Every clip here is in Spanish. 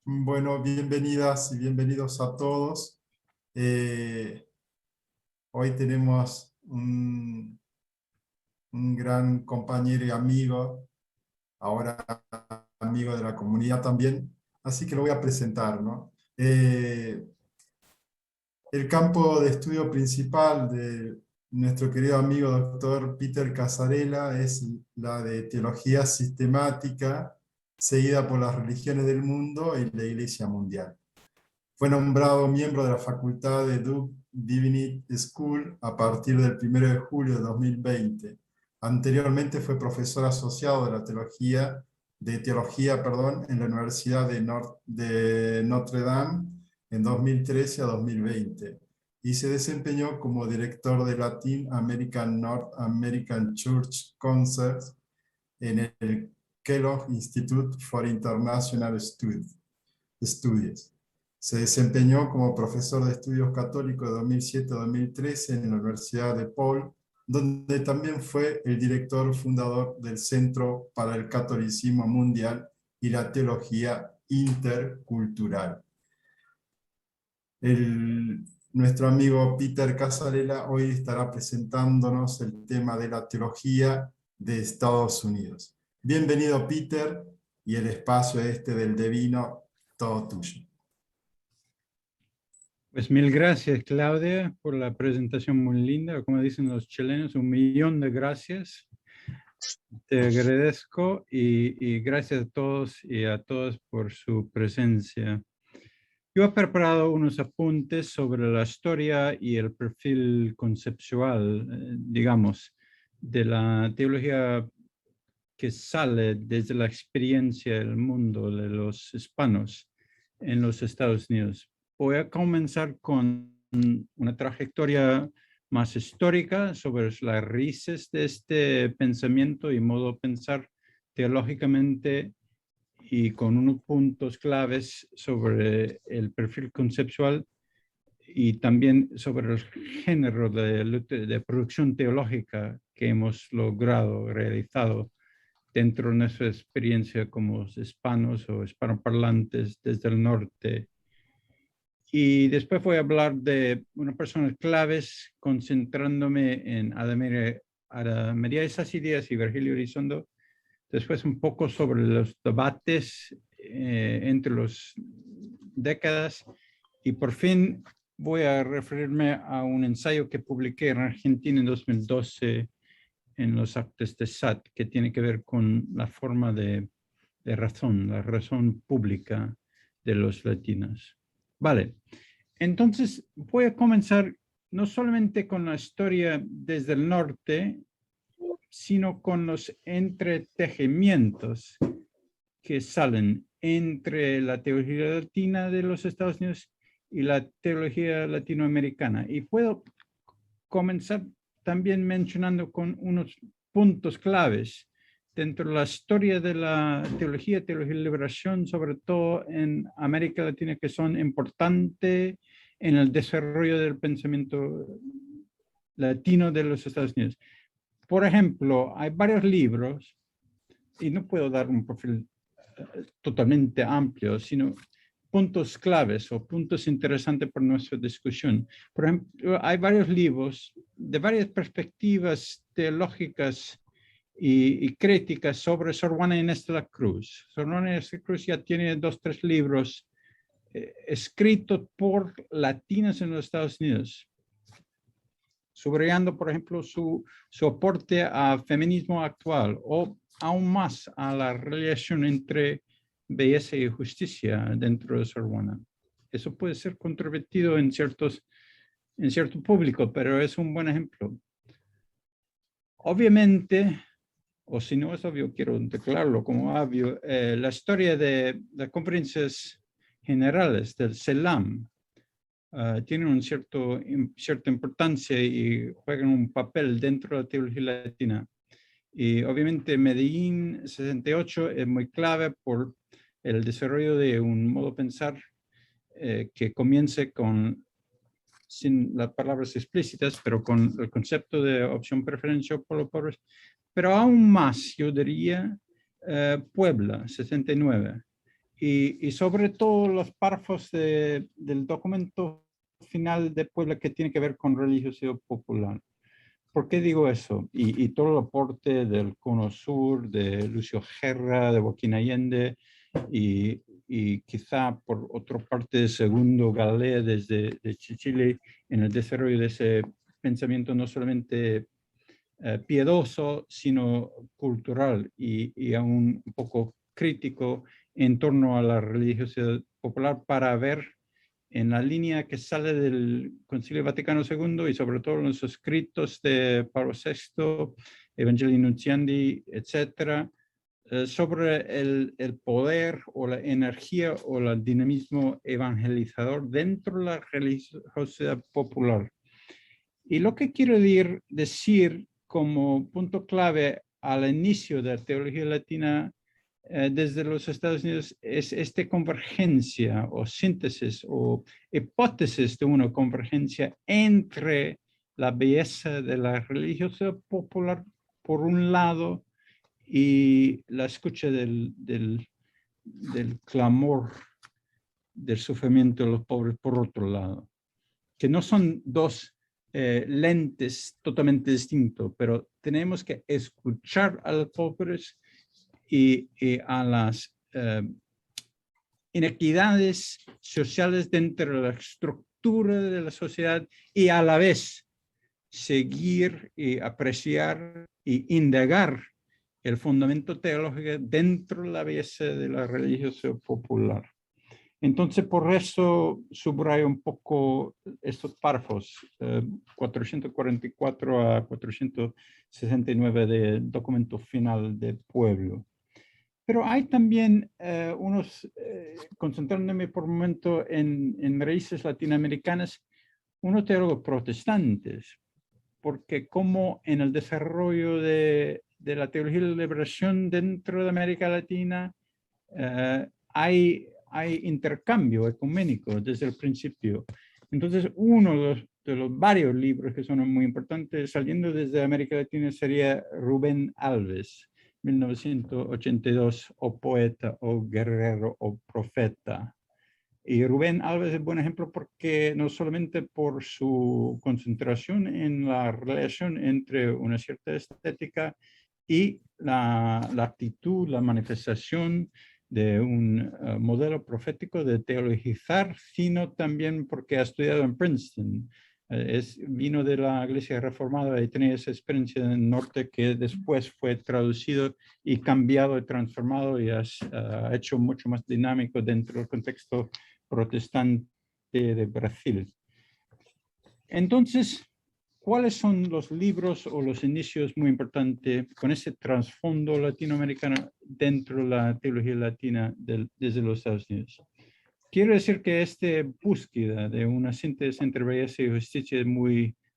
Bueno, bienvenidas y bienvenidos a todos. Eh, Hoy tenemos un gran compañero y amigo, ahora amigo de la comunidad también, así que lo voy a presentar, ¿no? El campo de estudio principal de nuestro querido amigo doctor Peter Casarella es la de teología sistemática, seguida por las religiones del mundo y la Iglesia mundial. Fue nombrado miembro de la Facultad de Duke Divinity School a partir del 1 de julio de 2020. Anteriormente fue profesor asociado de teología, en la Universidad de Notre Dame en 2013 a 2020 y se desempeñó como director de Latin American North American Church Concerts en el Kellogg Institute for International Studies. Se desempeñó como profesor de estudios católicos de 2007 a 2013 en la Universidad de Paul, donde también fue el director fundador del Centro para el Catolicismo Mundial y la Teología Intercultural. Nuestro amigo Peter Casarella hoy estará presentándonos el tema de la teología de Estados Unidos. Bienvenido, Peter, y el espacio del Divino, todo tuyo. Pues mil gracias, Claudia, por la presentación muy linda. Como dicen los chilenos, 1.000.000 de gracias. Te agradezco y gracias a todos y a todas por su presencia. Yo he preparado unos apuntes sobre la historia y el perfil conceptual, digamos, de la teología que sale desde la experiencia del mundo de los hispanos en los Estados Unidos. Voy a comenzar con una trayectoria más histórica sobre las raíces de este pensamiento y modo de pensar teológicamente y con unos puntos claves sobre el perfil conceptual y también sobre el género de producción teológica que hemos logrado, realizado dentro de nuestra experiencia como hispanos o hispanoparlantes desde el norte. Y después voy a hablar de unas personas claves, concentrándome en Adamaría Sassídias y Virgilio Elizondo. Después un poco sobre los debates entre las décadas. Y por fin voy a referirme a un ensayo que publiqué en Argentina en 2012 en los actos de SAT, que tiene que ver con la forma de razón, la razón pública de los latinos. Vale, entonces voy a comenzar no solamente con la historia desde el norte, sino con los entretejimientos que salen entre la teología latina de los Estados Unidos y la teología latinoamericana. Y puedo comenzar también mencionando con unos puntos claves dentro de la historia de la teología de liberación, sobre todo en América Latina, que son importantes en el desarrollo del pensamiento latino de los Estados Unidos. Por ejemplo, hay varios libros, y no puedo dar un perfil totalmente amplio, sino puntos claves o puntos interesantes para nuestra discusión. Por ejemplo, hay varios libros de varias perspectivas teológicas y críticas sobre Sor Juana Inés de la Cruz. Sor Juana Inés de la Cruz ya tiene 2 o 3 libros escritos por latinos en los Estados Unidos, subrayando, por ejemplo, su aporte al feminismo actual o aún más a la relación entre belleza y justicia dentro de Sor Juana. Eso puede ser controvertido en cierto público, pero es un buen ejemplo. Obviamente, o si no es obvio, quiero declararlo como obvio, la historia de las conferencias generales del CELAM tienen cierta importancia y juegan un papel dentro de la teología latina. Y obviamente Medellín 68 es muy clave por el desarrollo de un modo de pensar que comience sin las palabras explícitas, pero con el concepto de opción preferencial por los pobres. Pero aún más, yo diría, Puebla 69 y sobre todo los párrafos del documento final de Puebla que tiene que ver con religiosidad popular. ¿Por qué digo eso? Y todo el aporte del Cono Sur, de Lucio Guerra, de Joaquín Allende, y quizá por otra parte de Segundo Galea desde Chile en el desarrollo de ese pensamiento no solamente piadoso, sino cultural y aún un poco crítico en torno a la religiosidad popular para ver en la línea que sale del Concilio Vaticano II y sobre todo en los escritos de Pablo VI, Evangelii Nuntiandi, etcétera, sobre el poder o la energía o el dinamismo evangelizador dentro de la religiosidad popular. Y lo que quiero decir como punto clave al inicio de la teología latina desde los Estados Unidos es esta convergencia o síntesis o hipótesis de una convergencia entre la belleza de la religiosidad popular por un lado y la escucha del clamor del sufrimiento de los pobres por otro lado, que no son dos lentes totalmente distintos, pero tenemos que escuchar a los pobres y a las inequidades sociales dentro de la estructura de la sociedad y a la vez seguir y apreciar y indagar el fundamento teológico dentro de la belleza de la religiosidad popular. Entonces, por eso subrayo un poco estos párrafos, 444 a 469 del documento final del pueblo. Pero hay también concentrándome por un momento en raíces latinoamericanas, unos teólogos protestantes, porque como en el desarrollo de la teología de la liberación dentro de América Latina, hay intercambio ecuménico desde el principio. Entonces, uno de los varios libros que son muy importantes saliendo desde América Latina sería Rubén Alves, 1982, o poeta, o guerrero, o profeta. Y Rubén Alves es buen ejemplo porque no solamente por su concentración en la relación entre una cierta estética y la actitud, la manifestación de un modelo profético de teologizar, sino también porque ha estudiado en Princeton. Vino de la Iglesia Reformada y tenía esa experiencia en el norte que después fue traducido y cambiado y transformado y ha hecho mucho más dinámico dentro del contexto protestante de Brasil. Entonces, ¿cuáles son los libros o los inicios muy importantes con ese trasfondo latinoamericano dentro de la teología latina desde los Estados Unidos? Quiero decir que esta búsqueda de una síntesis entre belleza y justicia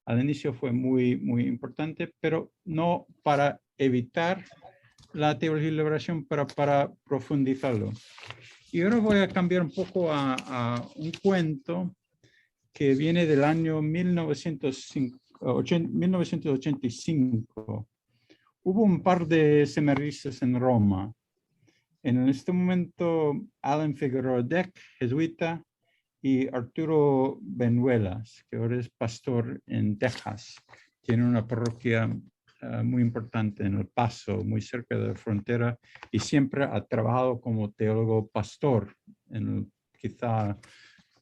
al inicio fue muy importante, pero no para evitar la teología de liberación, pero para profundizarlo. Y ahora voy a cambiar un poco a un cuento que viene del año 1985. Hubo un par de seminaristas en Roma. En este momento, Alan Figueroa Deck, jesuita, y Arturo Benuelas, que ahora es pastor en Texas. Tiene una parroquia muy importante en El Paso, muy cerca de la frontera, y siempre ha trabajado como teólogo pastor, quizá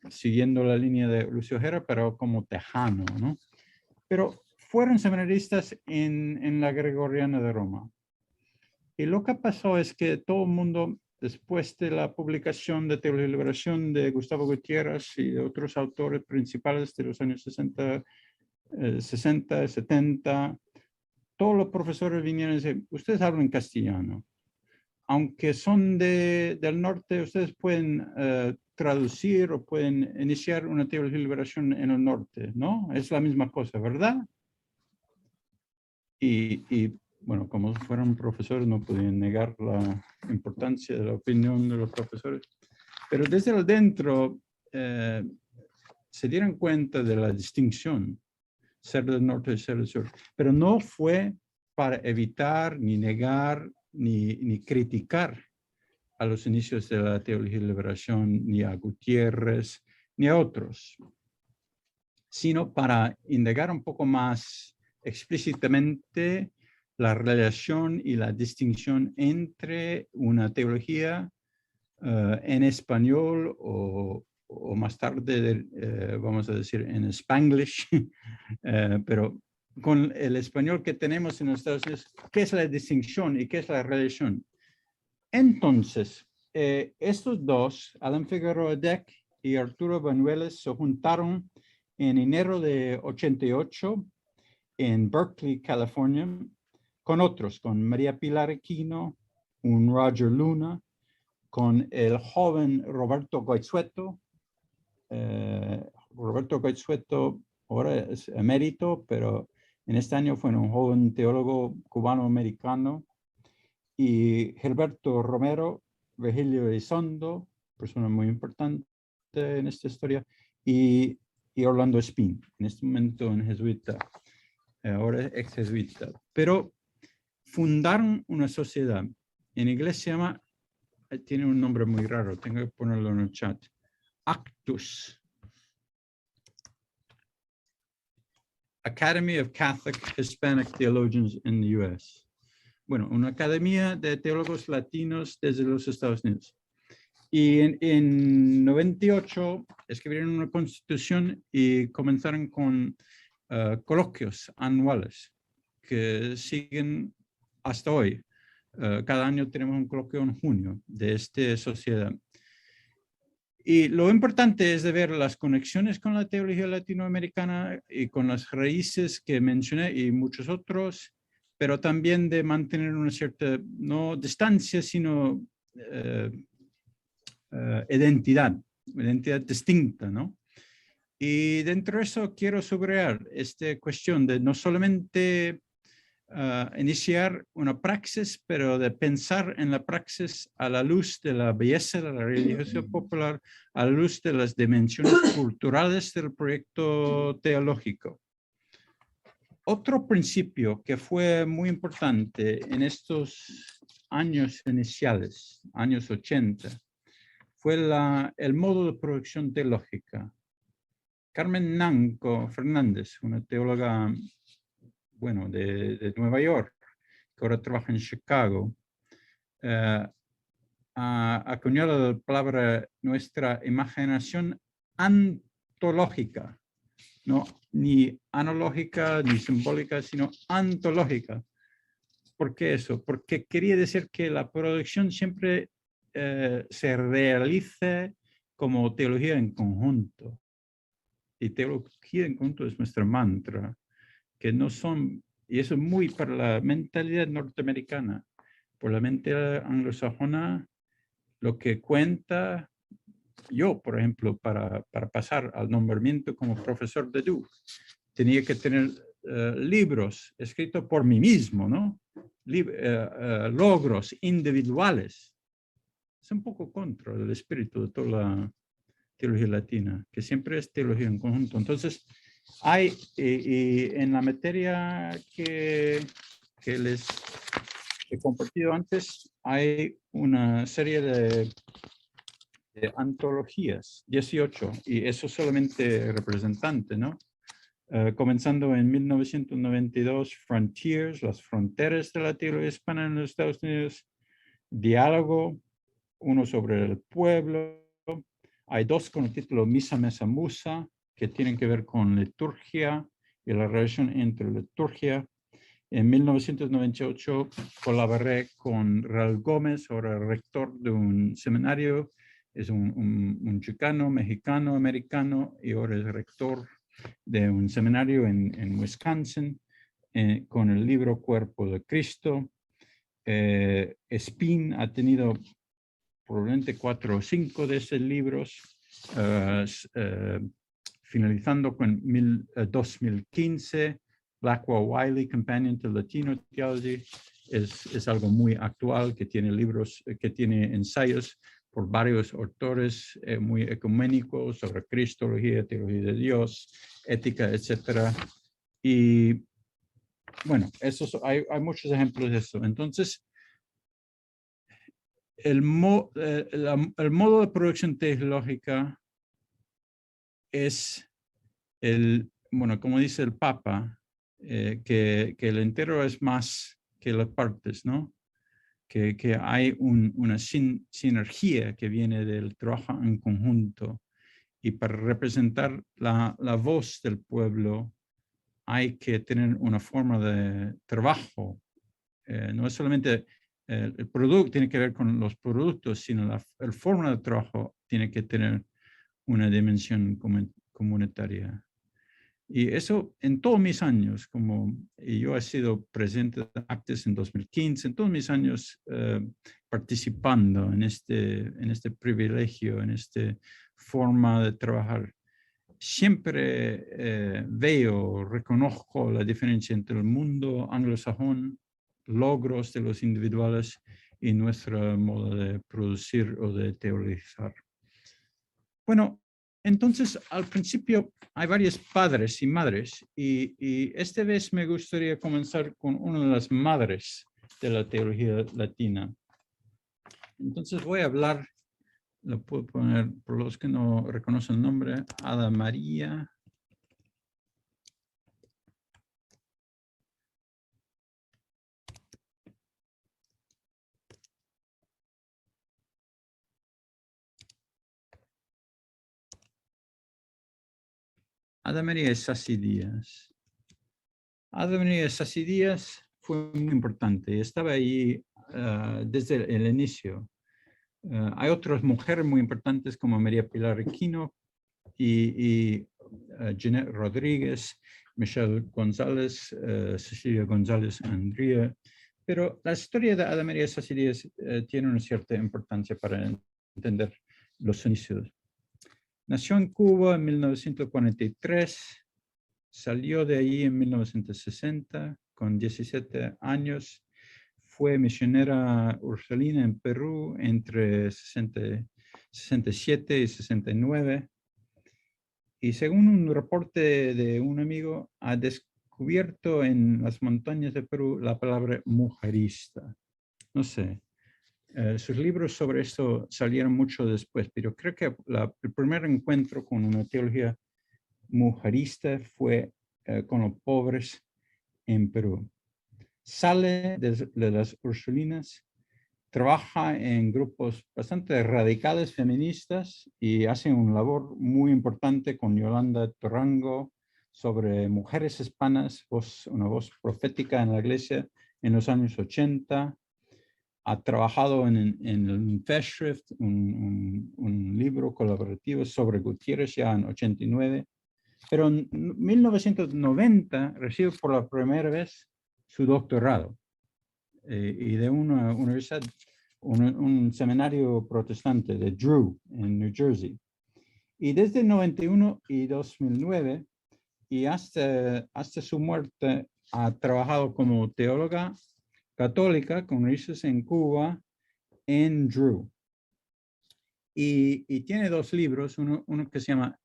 siguiendo la línea de Lucio Guerra, pero como tejano, ¿no? Pero fueron seminaristas en la Gregoriana de Roma. Y lo que pasó es que todo el mundo, después de la publicación de Teología y Liberación de Gustavo Gutiérrez y de otros autores principales de los años 60, 70, todos los profesores vinieron y decían, ustedes hablan castellano. Aunque son del norte, ustedes pueden traducir o pueden iniciar una teología de liberación en el norte, ¿no? Es la misma cosa, ¿verdad? Y bueno, como fueron profesores, no podían negar la importancia de la opinión de los profesores. Pero desde adentro se dieron cuenta de la distinción, ser del norte y ser del sur. Pero no fue para evitar, ni negar, ni criticar a los inicios de la teología de liberación, ni a Gutiérrez, ni a otros, sino para indagar un poco más explícitamente la relación y la distinción entre una teología en español o más tarde, vamos a decir, en Spanglish, pero con el español que tenemos en los Estados Unidos, ¿qué es la distinción y qué es la relación? Entonces, estos dos, Alan Figueroa Deck y Arturo Banuelos, se juntaron en enero de 88 en Berkeley, California, con otros, con María Pilar Aquino, un Roger Luna, con el joven Roberto Goizueto. Roberto Goizueto ahora es emérito, pero en este año fue un joven teólogo cubano-americano, y Gilberto Romero, Virgilio Elizondo, persona muy importante en esta historia, y Orlando Espín, en este momento en jesuita, ahora ex jesuita. Pero fundaron una sociedad, en inglés se llama, tiene un nombre muy raro, tengo que ponerlo en el chat, Actus, Academy of Catholic Hispanic Theologians in the U.S. Bueno, una academia de teólogos latinos desde los Estados Unidos. Y en 98 escribieron una constitución y comenzaron con coloquios anuales que siguen hasta hoy. Cada año tenemos un coloquio en junio de esta sociedad. Y lo importante es de ver las conexiones con la teología latinoamericana y con las raíces que mencioné y muchos otros, pero también de mantener una cierta, no distancia, sino identidad distinta, ¿no? Y dentro de eso quiero subrayar esta cuestión de no solamente iniciar una praxis, pero de pensar en la praxis a la luz de la belleza de la religiosidad popular, a la luz de las dimensiones culturales del proyecto teológico. Otro principio que fue muy importante en estos años iniciales, años 80, fue el modo de producción teológica. Carmen Nanco Fernández, una teóloga, bueno, de Nueva York, que ahora trabaja en Chicago, ha acuñado la palabra nuestra imaginación antológica, no ni analógica ni simbólica, sino antológica. ¿Por qué eso? Porque quería decir que la producción siempre se realice como teología en conjunto. Y teología en conjunto es nuestra mantra, que no son, y eso es muy para la mentalidad norteamericana. Por la mentalidad anglosajona, lo que cuenta, yo, por ejemplo, para pasar al nombramiento como profesor de Duke, tenía que tener libros escritos por mí mismo, ¿no? Logros individuales. Es un poco contra el espíritu de toda la teología latina, que siempre es teología en conjunto. Entonces, hay, y en la materia que les he compartido antes, hay una serie de antologías, 18, y eso solamente representante, ¿no? Comenzando en 1992, Frontiers, las fronteras de la teología hispana en los Estados Unidos, Diálogo, uno sobre el pueblo. Hay dos con el título Misa, Mesa, Musa, que tienen que ver con liturgia y la relación entre liturgia. En 1998 colaboré con Raúl Gómez, ahora rector de un seminario. Es un chicano, mexicano, americano, y ahora es rector de un seminario en Wisconsin, con el libro Cuerpo de Cristo. Espín ha tenido probablemente 4 o 5 de esos libros, finalizando con 2015, Blackwell Wiley, Companion to Latino Theology, es algo muy actual, que tiene libros, que tiene ensayos por varios autores muy ecuménicos sobre Cristología, teología de Dios, ética, etc. Y bueno, hay muchos ejemplos de eso. Entonces, el modo de producción teológica es bueno, como dice el Papa, que el entero es más que las partes, ¿no? Que hay una sinergia que viene del trabajo en conjunto. Y para representar la voz del pueblo hay que tener una forma de trabajo. No es solamente el producto, tiene que ver con los productos, sino la forma de trabajo tiene que tener una dimensión comunitaria. Y eso en todos mis años, y yo he sido presidente de ACTES en 2015, en todos mis años participando en este privilegio, en esta forma de trabajar, siempre reconozco la diferencia entre el mundo anglosajón, logros de los individuales y nuestro modo de producir o de teorizar. Bueno, entonces al principio hay varios padres y madres y esta vez me gustaría comenzar con una de las madres de la teología latina. Entonces voy a hablar, lo puedo poner por los que no reconocen el nombre, Ada María Sassi Díaz. Ada María Sassi Díaz fue muy importante. Estaba ahí desde el inicio. Hay otras mujeres muy importantes como María Pilar Aquino y Jeanette Rodríguez, Michelle González, Cecilia González Andría. Pero la historia de Ada María Sassi Díaz tiene una cierta importancia para entender los inicios. Nació en Cuba en 1943, salió de ahí en 1960, con 17 años. Fue misionera ursulina en Perú entre 67 y 69. Y según un reporte de un amigo, ha descubierto en las montañas de Perú la palabra mujerista. No sé, sus libros sobre esto salieron mucho después, pero creo que el primer encuentro con una teología mujerista fue con los pobres en Perú. Sale de las Ursulinas, trabaja en grupos bastante radicales feministas y hace una labor muy importante con Yolanda Torango sobre mujeres hispanas, una voz profética en la iglesia en los años 80. Ha trabajado en el Festschrift, un libro colaborativo sobre Gutiérrez ya en 89. Pero en 1990 recibe por la primera vez su doctorado y de una universidad, un seminario protestante de Drew en New Jersey. Y desde 91 y 2009 y hasta su muerte ha trabajado como teóloga católica con raíces en Cuba en Drew. Y tiene dos libros, uno que se llama,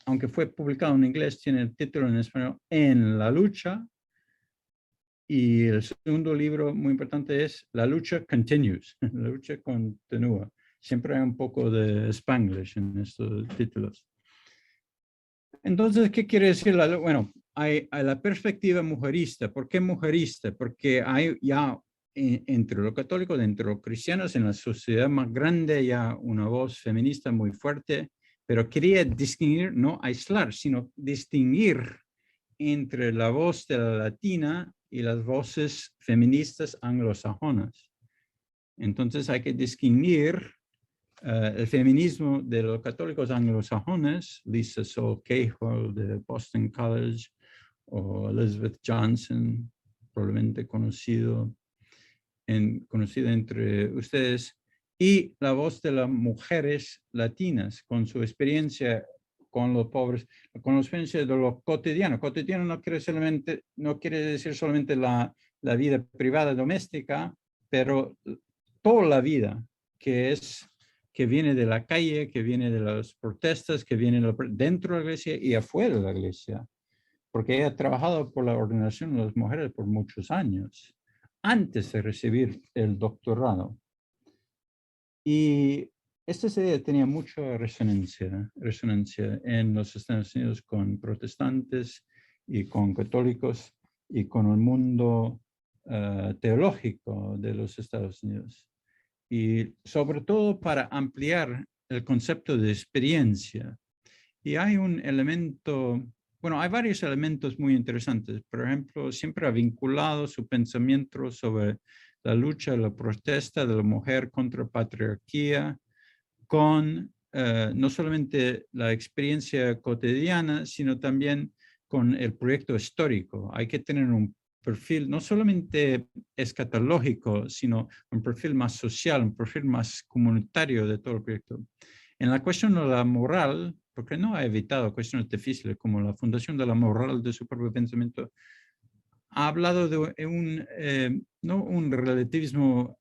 aunque fue publicado en inglés, tiene el título en español, En la lucha. Y el segundo libro muy importante es La lucha continues, la lucha continúa. Siempre hay un poco de Spanglish en estos títulos. Entonces, ¿qué quiere decir? Bueno, hay la perspectiva mujerista. ¿Por qué mujerista? Porque hay ya entre los católicos, entre los cristianos, en la sociedad más grande, ya una voz feminista muy fuerte, pero quería distinguir, no aislar, sino distinguir entre la voz de la latina y las voces feministas anglosajonas. Entonces hay que distinguir el feminismo de los católicos anglosajones, Lisa Saul Cahill de Boston College o Elizabeth Johnson, probablemente conocida entre ustedes, y la voz de las mujeres latinas con su experiencia con los pobres, con la experiencia de lo cotidiano. Cotidiano no quiere decir solamente la vida privada doméstica, pero toda la vida que viene de la calle, que viene de las protestas, que viene dentro de la iglesia y afuera de la iglesia. Porque ella ha trabajado por la ordenación de las mujeres por muchos años, antes de recibir el doctorado. Y esta idea tenía mucha resonancia en los Estados Unidos con protestantes y con católicos y con el mundo teológico de los Estados Unidos. Y sobre todo para ampliar el concepto de experiencia. Y hay un elemento, bueno, hay varios elementos muy interesantes. Por ejemplo, siempre ha vinculado su pensamiento sobre la lucha, la protesta de la mujer contra patriarquía con no solamente la experiencia cotidiana, sino también con el proyecto histórico. Hay que tener un perfil no solamente escatológico, sino un perfil más social, un perfil más comunitario de todo el proyecto. En la cuestión de la moral, porque no ha evitado cuestiones difíciles como la fundación de la moral de su propio pensamiento, ha hablado de no un relativismo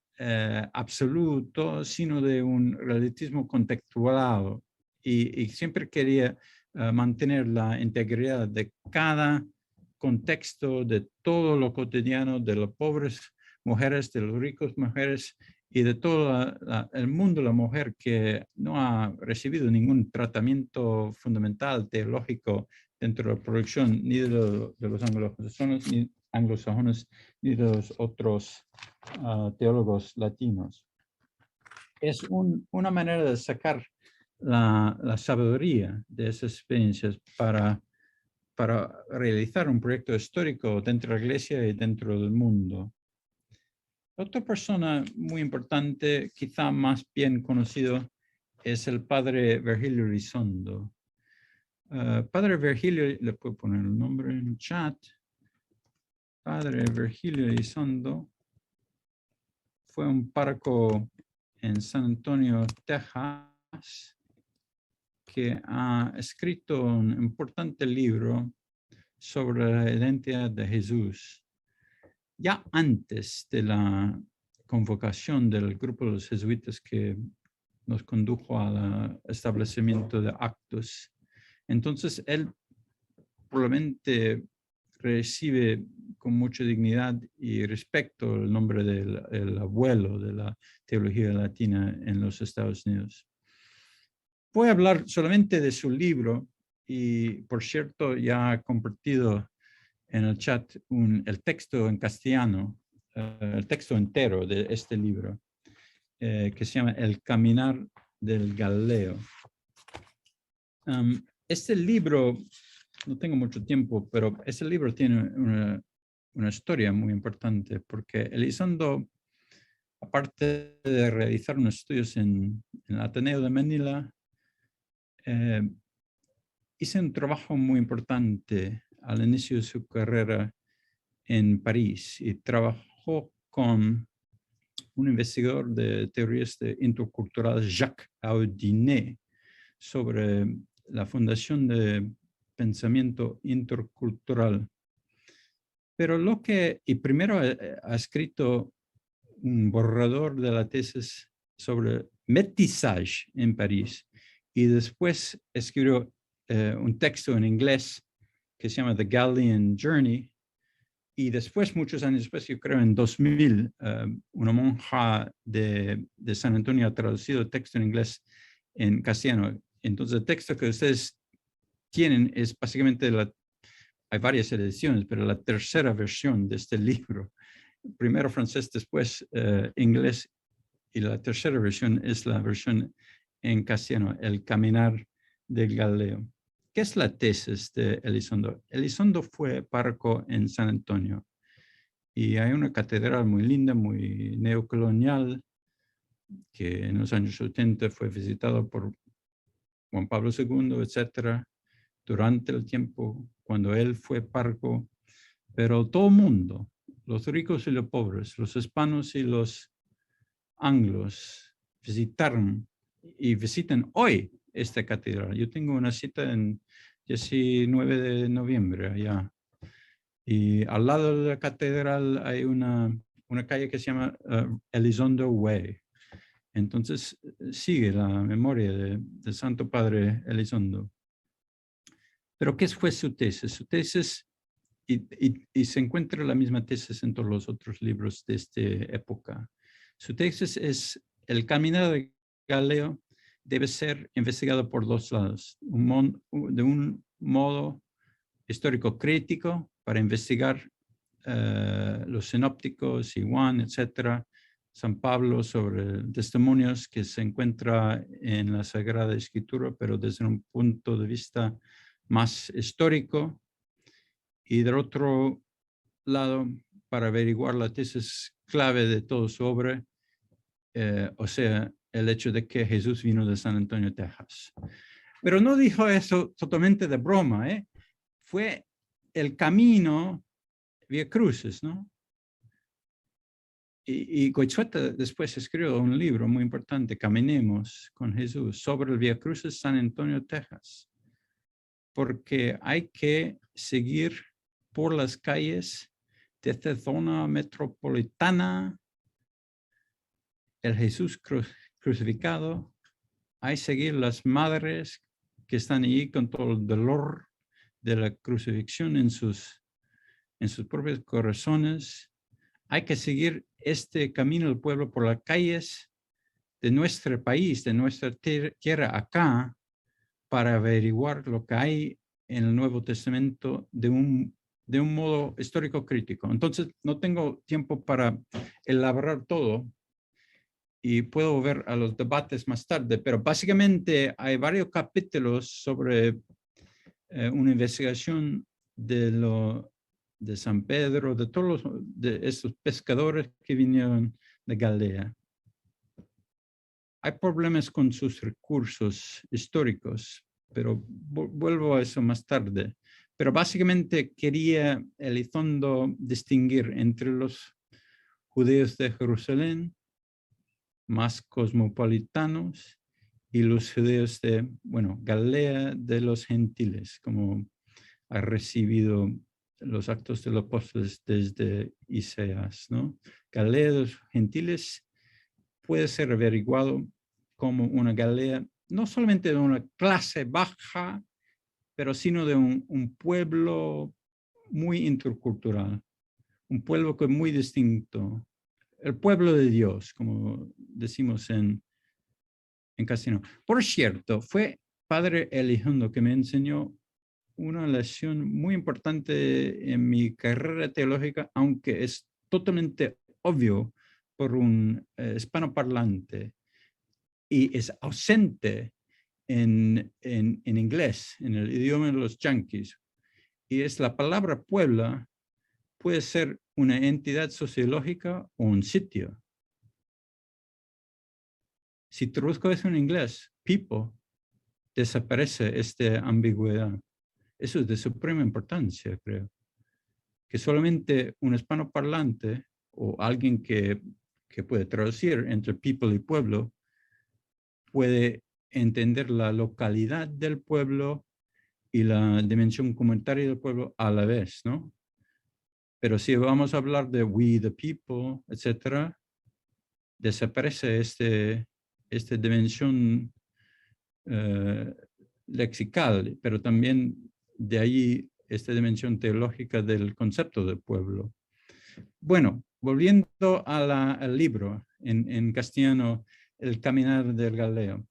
absoluto, sino de un relativismo contextual. Y siempre quería mantener la integridad de cada contexto, de todo lo cotidiano, de las pobres mujeres, de los ricos mujeres y de todo el mundo de la mujer que no ha recibido ningún tratamiento fundamental teológico dentro de la producción ni de los anglosajones ni de los otros teólogos latinos. Es una manera de sacar la sabiduría de esas experiencias para realizar un proyecto histórico dentro de la iglesia y dentro del mundo. Otra persona muy importante, quizá más bien conocido, es el padre Virgilio Elizondo. Padre Virgilio, le puedo poner el nombre en el chat. Padre Virgilio Elizondo fue un párroco en San Antonio, Texas, que ha escrito un importante libro sobre la identidad de Jesús. Ya antes de la convocación del grupo de los jesuitas que nos condujo al establecimiento de Actos. Entonces, él probablemente recibe con mucha dignidad y respeto el nombre del abuelo de la teología latina en los Estados Unidos. Voy a hablar solamente de su libro y, por cierto, ya ha compartido en el chat el texto en castellano, el texto entero de este libro, que se llama El Caminar del Galileo. Este libro, no tengo mucho tiempo, pero ese libro tiene una historia muy importante, porque Elizondo, aparte de realizar unos estudios en el Ateneo de Manila, hizo un trabajo muy importante al inicio de su carrera en París y trabajó con un investigador de teorías interculturales, Jacques Audinet, sobre la fundación de pensamiento intercultural. Pero primero ha escrito un borrador de la tesis sobre métissage en París y después escribió un texto en inglés que se llama The Galilean Journey. Y después, muchos años después, yo creo en 2000, una monja de San Antonio ha traducido el texto en inglés en castellano. Entonces, el texto que ustedes tienen es básicamente, hay varias ediciones, pero la tercera versión de este libro. Primero francés, después inglés, y la tercera versión es la versión en castellano, El Caminar del Galileo. ¿Qué es la tesis de Elizondo? Elizondo fue párroco en San Antonio y hay una catedral muy linda, muy neocolonial, que en los años 80 fue visitada por Juan Pablo II, etcétera, durante el tiempo cuando él fue párroco, pero todo el mundo, los ricos y los pobres, los hispanos y los anglos, visitaron y visitan hoy esta catedral. Yo tengo una cita en 19 de noviembre allá. Y al lado de la catedral hay una calle que se llama Elizondo Way. Entonces sigue la memoria del Santo Padre Elizondo. Pero ¿qué fue su tesis? Su tesis, y se encuentra la misma tesis en todos los otros libros de esta época. Su tesis es el caminar de Galileo debe ser investigado por dos lados. De un modo histórico crítico para investigar los sinópticos y Juan, etcétera, San Pablo, sobre testimonios que se encuentra en la Sagrada Escritura, pero desde un punto de vista más histórico. Y del otro lado, para averiguar la tesis clave de todo su obra, o sea, el hecho de que Jesús vino de San Antonio, Texas. Pero no dijo eso totalmente de broma, ¿eh? Fue el camino Vía Crucis, ¿no? Y Goizueta después escribió un libro muy importante, Caminemos con Jesús, sobre el Vía Crucis San Antonio, Texas. Porque hay que seguir por las calles de esta zona metropolitana, el Jesús crucificado. Hay que seguir las madres que están ahí con todo el dolor de la crucifixión en sus propios corazones. Hay que seguir este camino del pueblo por las calles de nuestro país, de nuestra tierra acá, para averiguar lo que hay en el Nuevo Testamento de un modo histórico crítico. Entonces, no tengo tiempo para elaborar todo y puedo ver a los debates más tarde, pero básicamente hay varios capítulos sobre una investigación de San Pedro, de todos de esos pescadores que vinieron de Galilea. Hay problemas con sus recursos históricos, pero vuelvo a eso más tarde. Pero básicamente quería Elizondo distinguir entre los judíos de Jerusalén, más cosmopolitanos, y los judíos de, Galilea, de los gentiles, como ha recibido los Actos de los Apóstoles desde Isaías, ¿no? Galilea de los gentiles puede ser averiguado como una Galilea, no solamente de una clase baja, pero sino de un pueblo muy intercultural, un pueblo que es muy distinto, el pueblo de Dios, como decimos en castellano. Por cierto, fue Padre Elizondo que me enseñó una lección muy importante en mi carrera teológica, aunque es totalmente obvio por un hispanoparlante y es ausente en inglés, en el idioma de los yanquis. Y es la palabra Puebla puede ser una entidad sociológica o un sitio. Si traduzco eso en inglés, people, desaparece esta ambigüedad. Eso es de suprema importancia, creo. Que solamente un hispanoparlante o alguien que puede traducir entre people y pueblo puede entender la localidad del pueblo y la dimensión comunitaria del pueblo a la vez, ¿no? Pero si vamos a hablar de we the people, etcétera, desaparece esta dimensión lexical, pero también de ahí esta dimensión teológica del concepto de pueblo. Bueno, volviendo al libro en castellano, El Caminar del Galileo.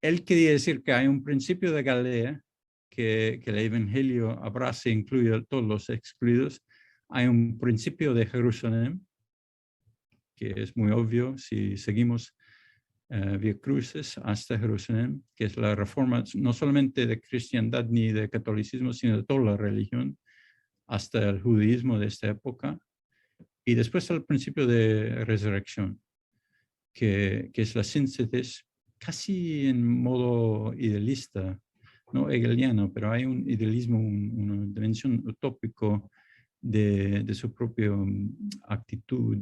Él quería decir que hay un principio de Galilea, que el Evangelio abraza e incluye a todos los excluidos. Hay un principio de Jerusalén, que es muy obvio si seguimos Vía Crucis hasta Jerusalén, que es la reforma no solamente de cristiandad ni de catolicismo, sino de toda la religión, hasta el judaísmo de esta época. Y después el principio de resurrección, que es la síntesis casi en modo idealista, no hegeliano, pero hay un idealismo, una dimensión utópico de su propia actitud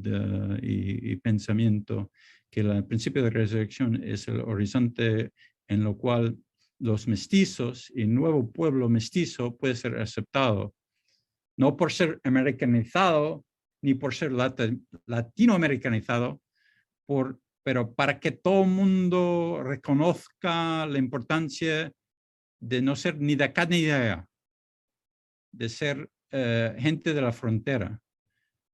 y pensamiento, que el principio de resurrección es el horizonte en lo cual los mestizos y el nuevo pueblo mestizo puede ser aceptado, no por ser americanizado, ni por ser latinoamericanizado, pero para que todo el mundo reconozca la importancia de no ser ni de acá ni de allá, de ser gente de la frontera.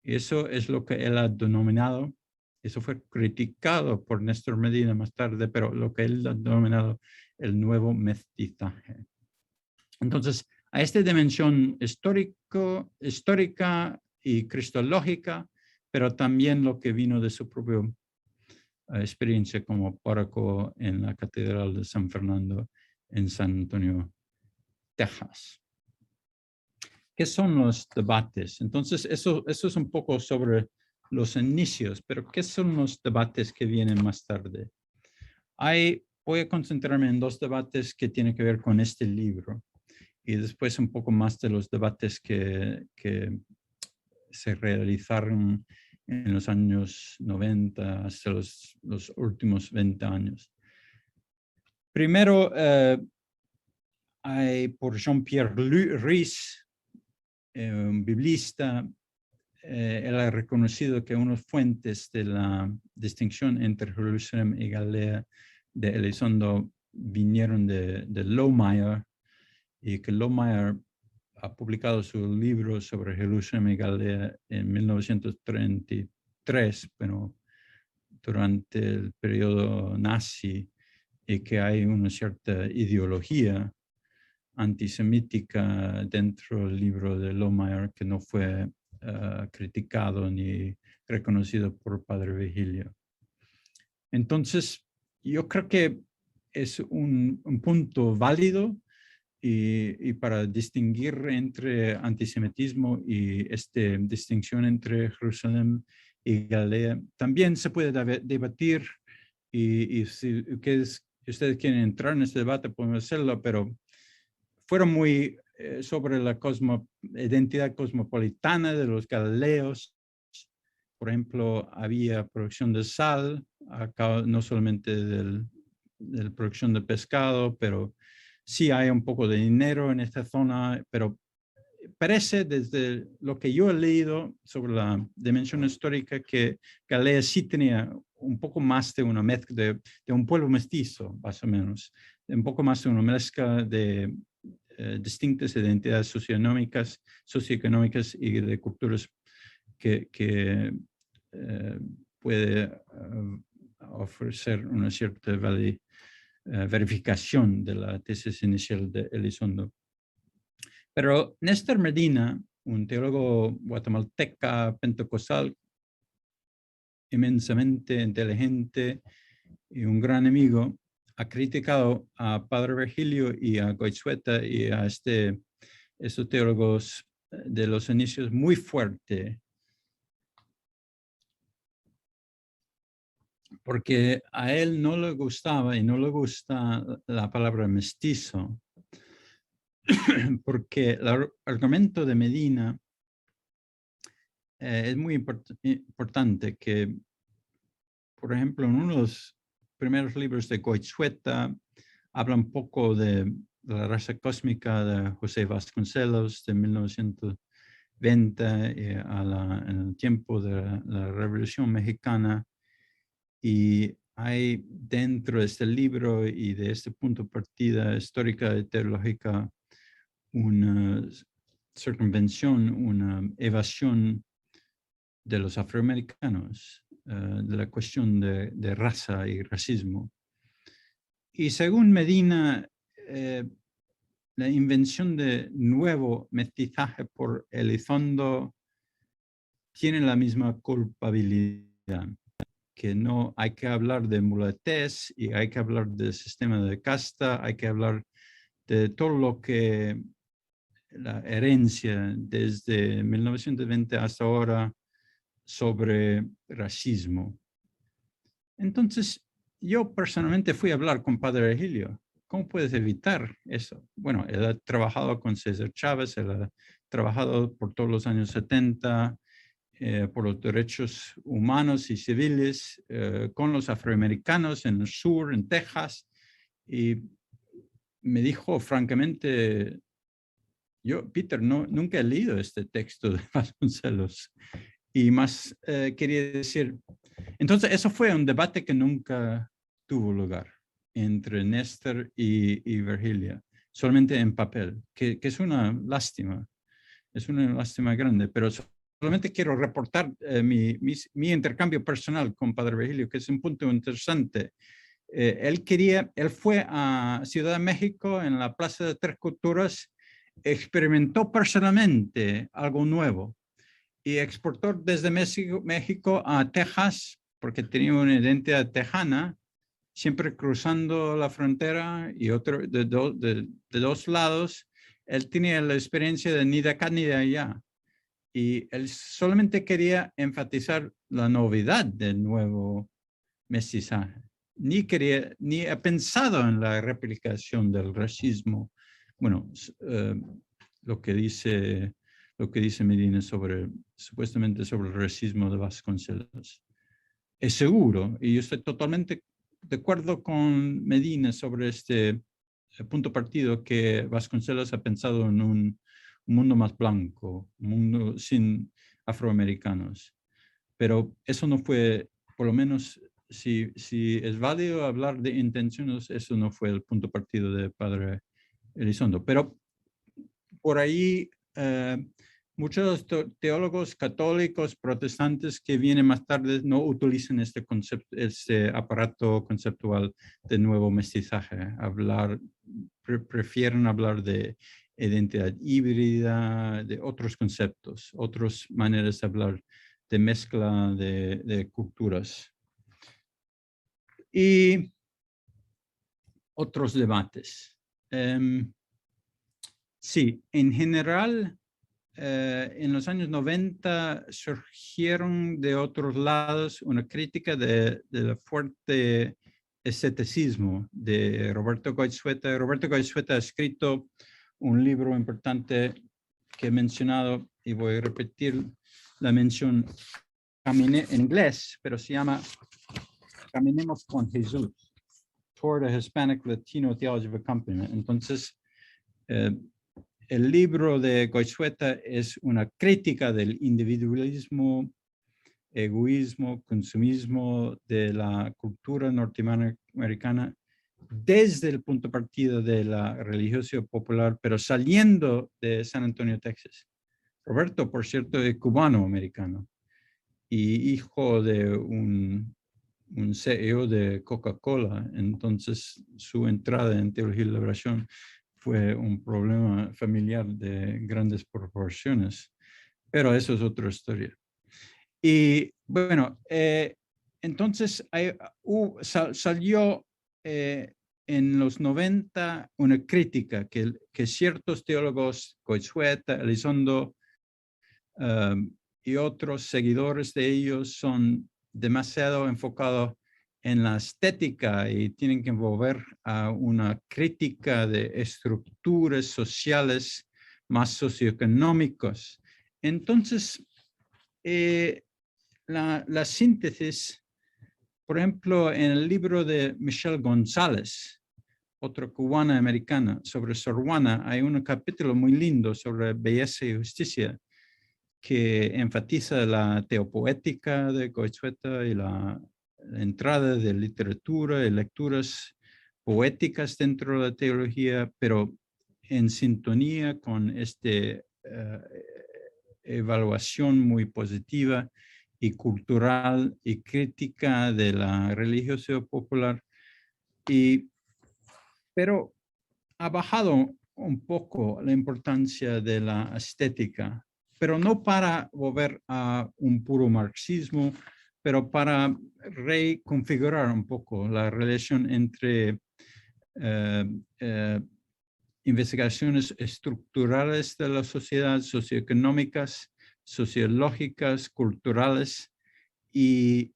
Y eso es lo que él ha denominado Eso fue criticado por Néstor Medina más tarde, pero lo que él ha denominado el nuevo mestizaje. Entonces, a esta dimensión histórica y cristológica, pero también lo que vino de su propia experiencia como párroco en la Catedral de San Fernando en San Antonio, Texas. ¿Qué son los debates? Entonces, eso es un poco sobre los inicios, pero ¿qué son los debates que vienen más tarde? Voy a concentrarme en 2 debates que tienen que ver con este libro y después un poco más de los debates que se realizaron en los años 90 hasta los últimos 20 años. Primero, hay por Jean-Pierre Ruiz, un biblista. Él ha reconocido que unas fuentes de la distinción entre Jerusalén y Galilea de Elizondo vinieron de Lohmeyer, y que Lohmeyer ha publicado su libro sobre Jerusalén y Galilea en 1933, pero durante el periodo nazi, y que hay una cierta ideología antisemítica dentro del libro de Lohmeyer que no fue criticado ni reconocido por Padre Virgilio. Entonces, yo creo que es un punto válido y para distinguir entre antisemitismo y esta distinción entre Jerusalén y Galilea. También se puede debatir y si ustedes quieren entrar en este debate, pueden hacerlo, pero fueron muy sobre la identidad cosmopolitana de los galileos. Por ejemplo, había producción de sal, no solamente de la producción de pescado, pero sí hay un poco de dinero en esta zona, pero parece desde lo que yo he leído sobre la dimensión histórica que Galilea sí tenía un poco más de una mezcla de un pueblo mestizo, más o menos, un poco más de una mezcla de distintas identidades socioeconómicas y de culturas que puede ofrecer una cierta verificación de la tesis inicial de Elizondo. Pero Néstor Medina, un teólogo guatemalteca pentecostal, inmensamente inteligente y un gran amigo, ha criticado a Padre Virgilio y a Goizueta y a estos teólogos de los inicios muy fuerte, porque a él no le gustaba y no le gusta la palabra mestizo, porque el argumento de Medina es muy importante que, por ejemplo, en uno de los primeros libros de Goizueta habla un poco de la raza cósmica de José Vasconcelos de 1920 en el tiempo de la Revolución Mexicana, y hay dentro de este libro y de este punto de partida histórica y teológica una circunvención, una evasión de los afroamericanos, de la cuestión de raza y racismo. Y según Medina, la invención de nuevo mestizaje por Elizondo tiene la misma culpabilidad, que no hay que hablar de muletez y hay que hablar del sistema de casta, hay que hablar de todo lo que la herencia desde 1920 hasta ahora sobre racismo. Entonces, yo personalmente fui a hablar con Padre Virgilio. ¿Cómo puedes evitar eso? Bueno, él ha trabajado con César Chávez, él ha trabajado por todos los años 70 por los derechos humanos y civiles con los afroamericanos en el sur, en Texas, y me dijo francamente, Peter, nunca he leído este texto de Vasconcelos. Y más quería decir, entonces eso fue un debate que nunca tuvo lugar entre Néstor y Virgilia, solamente en papel, que es una lástima grande, pero solamente quiero reportar mi intercambio personal con Padre Virgilio, que es un punto interesante. Él fue a Ciudad de México en la Plaza de Tres Culturas, experimentó personalmente algo nuevo y exportó desde México a Texas, porque tenía una identidad tejana, siempre cruzando la frontera y de dos lados. Él tenía la experiencia de ni de acá ni de allá. Y él solamente quería enfatizar la novedad del nuevo mestizaje. Ni ha pensado en la replicación del racismo. Bueno, lo que dice Medina supuestamente sobre el racismo de Vasconcelos. Es seguro, y yo estoy totalmente de acuerdo con Medina sobre este punto partido, que Vasconcelos ha pensado en un mundo más blanco, un mundo sin afroamericanos. Pero eso no fue, por lo menos, si es válido hablar de intenciones, eso no fue el punto partido de Padre Elizondo. Pero por ahí muchos teólogos católicos, protestantes que vienen más tarde no utilizan este aparato conceptual de nuevo mestizaje. Prefieren hablar de identidad híbrida, de otros conceptos, otras maneras de hablar de mezcla de culturas. Y otros debates. Sí, en general, en los años 90 surgieron de otros lados una crítica del fuerte escepticismo de Roberto Goizueta. Roberto Goizueta ha escrito un libro importante que he mencionado y voy a repetir la mención en inglés, pero se llama Caminemos con Jesús, Toward a Hispanic Latino Theology of Accompaniment. Entonces, el libro de Goizueta es una crítica del individualismo, egoísmo, consumismo de la cultura norteamericana desde el punto de partida de la religiosidad popular, pero saliendo de San Antonio, Texas. Roberto, por cierto, es cubano-americano y hijo de un CEO de Coca-Cola. Entonces, su entrada en Teología y Liberación fue un problema familiar de grandes proporciones, pero eso es otra historia. Y bueno, entonces salió en los 90 una crítica que ciertos teólogos, Goizueta, Elizondo y otros seguidores de ellos, son demasiado enfocados en la estética y tienen que volver a una crítica de estructuras sociales más socioeconómicas. Entonces, la síntesis, por ejemplo, en el libro de Michelle González, otra cubana americana, sobre Sor Juana, hay un capítulo muy lindo sobre belleza y justicia que enfatiza la teopoética de Goizueta y la entrada de literatura y lecturas poéticas dentro de la teología, pero en sintonía con esta evaluación muy positiva y cultural y crítica de la religiosidad popular. Pero ha bajado un poco la importancia de la estética, pero no para volver a un puro marxismo, pero para reconfigurar un poco la relación entre investigaciones estructurales de la sociedad, socioeconómicas, sociológicas, culturales y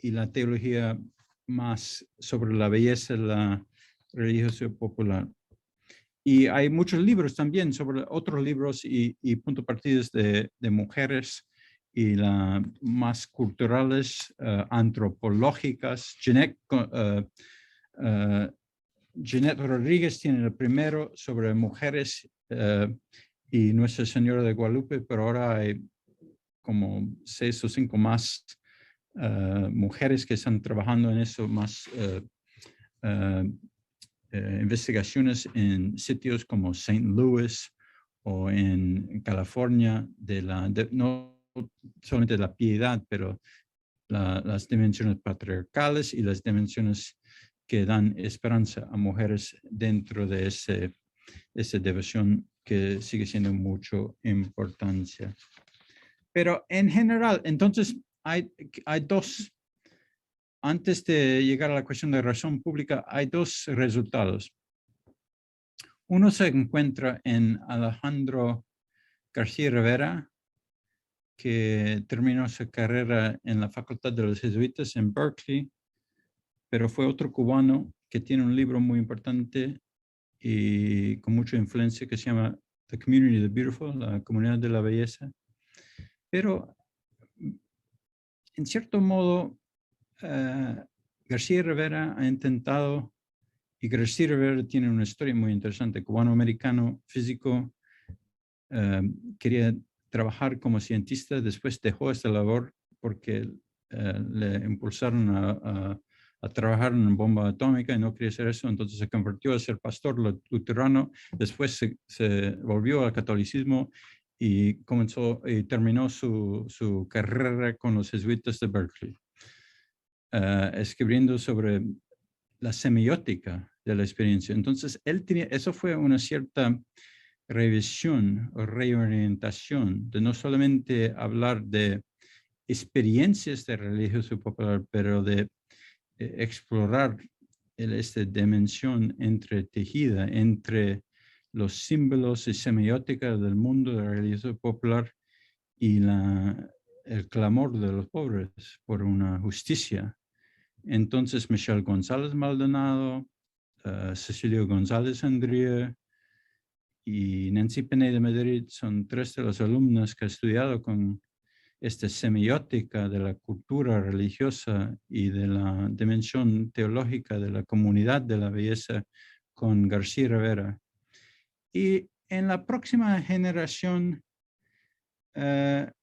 la teología más sobre la belleza de la religiosidad popular. Y hay muchos libros también sobre otros libros y puntos partidos de mujeres y más culturales, antropológicas. Jeanette Rodríguez tiene el primero sobre mujeres y Nuestra Señora de Guadalupe, pero ahora hay como 6 o 5 más mujeres que están trabajando en eso, más investigaciones en sitios como St. Louis o en California, no solamente de la piedad, pero las dimensiones patriarcales y las dimensiones que dan esperanza a mujeres dentro de esa devoción que sigue siendo mucho importancia. Pero en general, entonces hay dos, antes de llegar a la cuestión de razón pública, hay dos resultados. Uno se encuentra en Alejandro García Rivera, que terminó su carrera en la Facultad de los Jesuitas en Berkeley, pero fue otro cubano que tiene un libro muy importante y con mucha influencia que se llama The Community of the Beautiful, la comunidad de la belleza. Pero en cierto modo, García Rivera ha intentado, y García Rivera tiene una historia muy interesante, cubano-americano, físico, quería trabajar como cientista, después dejó esta labor porque le impulsaron a trabajar en una bomba atómica y no quería hacer eso, entonces se convirtió a ser pastor luterano, después se volvió al catolicismo y terminó su carrera con los jesuitas de Berkeley, escribiendo sobre la semiótica de la experiencia. Entonces, eso fue una cierta revisión o reorientación de no solamente hablar de experiencias de religioso popular, pero de explorar esta dimensión entretejida entre los símbolos y semiótica del mundo de la religioso popular y el clamor de los pobres por una justicia. Entonces, Michelle González Maldonado, Cecilio González Andría y Nancy Peney de Madrid son tres de las alumnas que ha estudiado con esta semiótica de la cultura religiosa y de la dimensión teológica de la comunidad de la belleza con García Rivera. Y en la próxima generación, la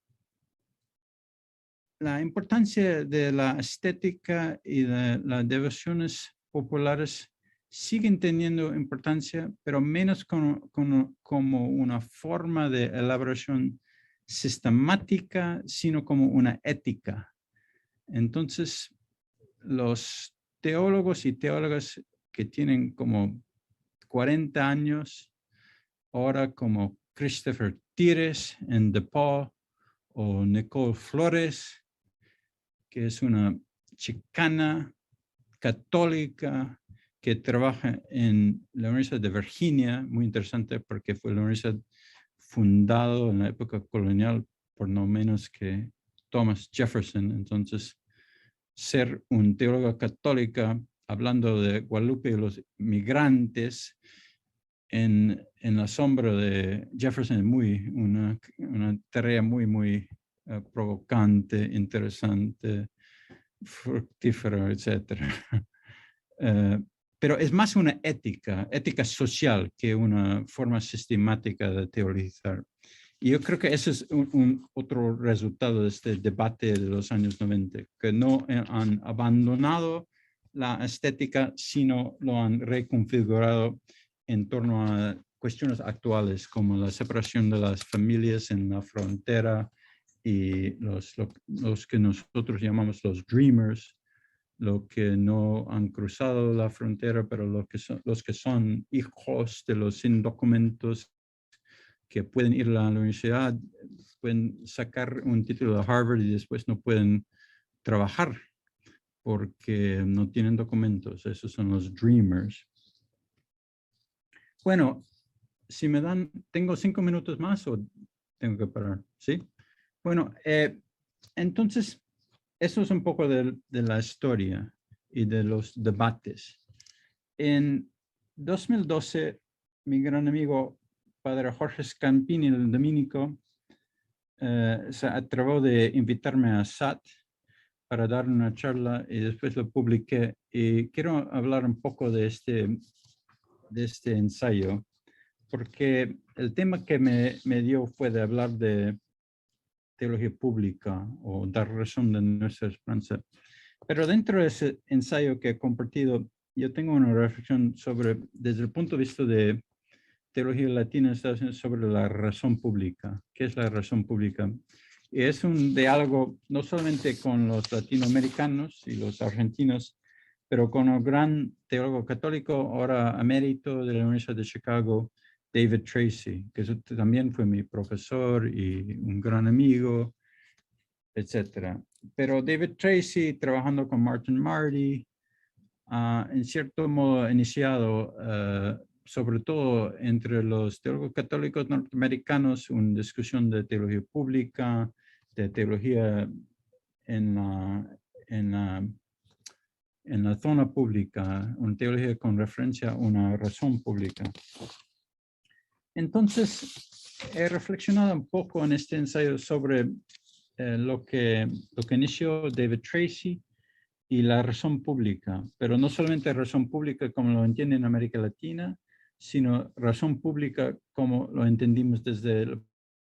importancia de la estética y de las devociones populares siguen teniendo importancia, pero menos como una forma de elaboración sistemática, sino como una ética. Entonces, los teólogos y teólogas que tienen como 40 años, ahora como Christopher Tires en DePaul o Nicole Flores, que es una chicana católica que trabaja en la Universidad de Virginia, muy interesante porque fue la universidad fundada en la época colonial por no menos que Thomas Jefferson. Entonces, ser un teólogo católica hablando de Guadalupe y los migrantes en la sombra de Jefferson es una tarea muy provocante, interesante, fructífero, etc. Pero es más una ética social que una forma sistemática de teorizar. Y yo creo que ese es otro resultado de este debate de los años 90, que no han abandonado la estética, sino lo han reconfigurado en torno a cuestiones actuales, como la separación de las familias en la frontera, y los que nosotros llamamos los dreamers, los que no han cruzado la frontera, pero los que son hijos de los sin documentos, que pueden ir a la universidad, pueden sacar un título de Harvard y después no pueden trabajar porque no tienen documentos. Esos son los dreamers. Bueno, si me dan, ¿tengo 5 minutos más o tengo que parar? ¿Sí? Bueno, entonces, eso es un poco de la historia y de los debates. En 2012, mi gran amigo Padre Jorge Scampini, el dominico, se atrevió de invitarme a SAT para dar una charla y después lo publiqué. Y quiero hablar un poco de este ensayo, porque el tema que me dio fue de hablar de teología pública o dar razón de nuestra esperanza. Pero dentro de ese ensayo que he compartido, yo tengo una reflexión sobre, desde el punto de vista de teología latina en Estados Unidos sobre la razón pública. ¿Qué es la razón pública? Y es un diálogo no solamente con los latinoamericanos y los argentinos, pero con un gran teólogo católico, ahora emérito de la Universidad de Chicago, David Tracy, que también fue mi profesor y un gran amigo, etc. Pero David Tracy, trabajando con Martin Marty, en cierto modo iniciado, sobre todo entre los teólogos católicos norteamericanos, una discusión de teología pública, de teología en la zona pública, una teología con referencia a una razón pública. Entonces, he reflexionado un poco en este ensayo sobre lo que inició David Tracy y la razón pública, pero no solamente razón pública como lo entiende en América Latina, sino razón pública como lo entendimos desde el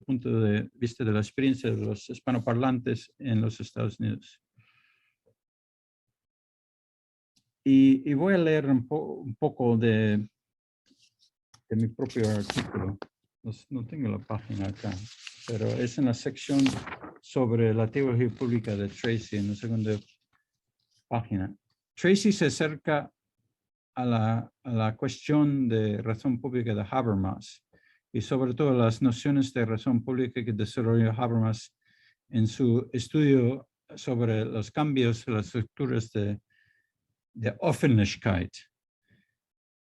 punto de vista de la experiencia de los hispanoparlantes en los Estados Unidos. Y voy a leer un poco de mi propio artículo. No tengo la página acá, pero es en la sección sobre la teología pública de Tracy, en la segunda página. Tracy se acerca a la cuestión de razón pública de Habermas y sobre todo las nociones de razón pública que desarrolló Habermas en su estudio sobre los cambios en las estructuras de Öffentlichkeit.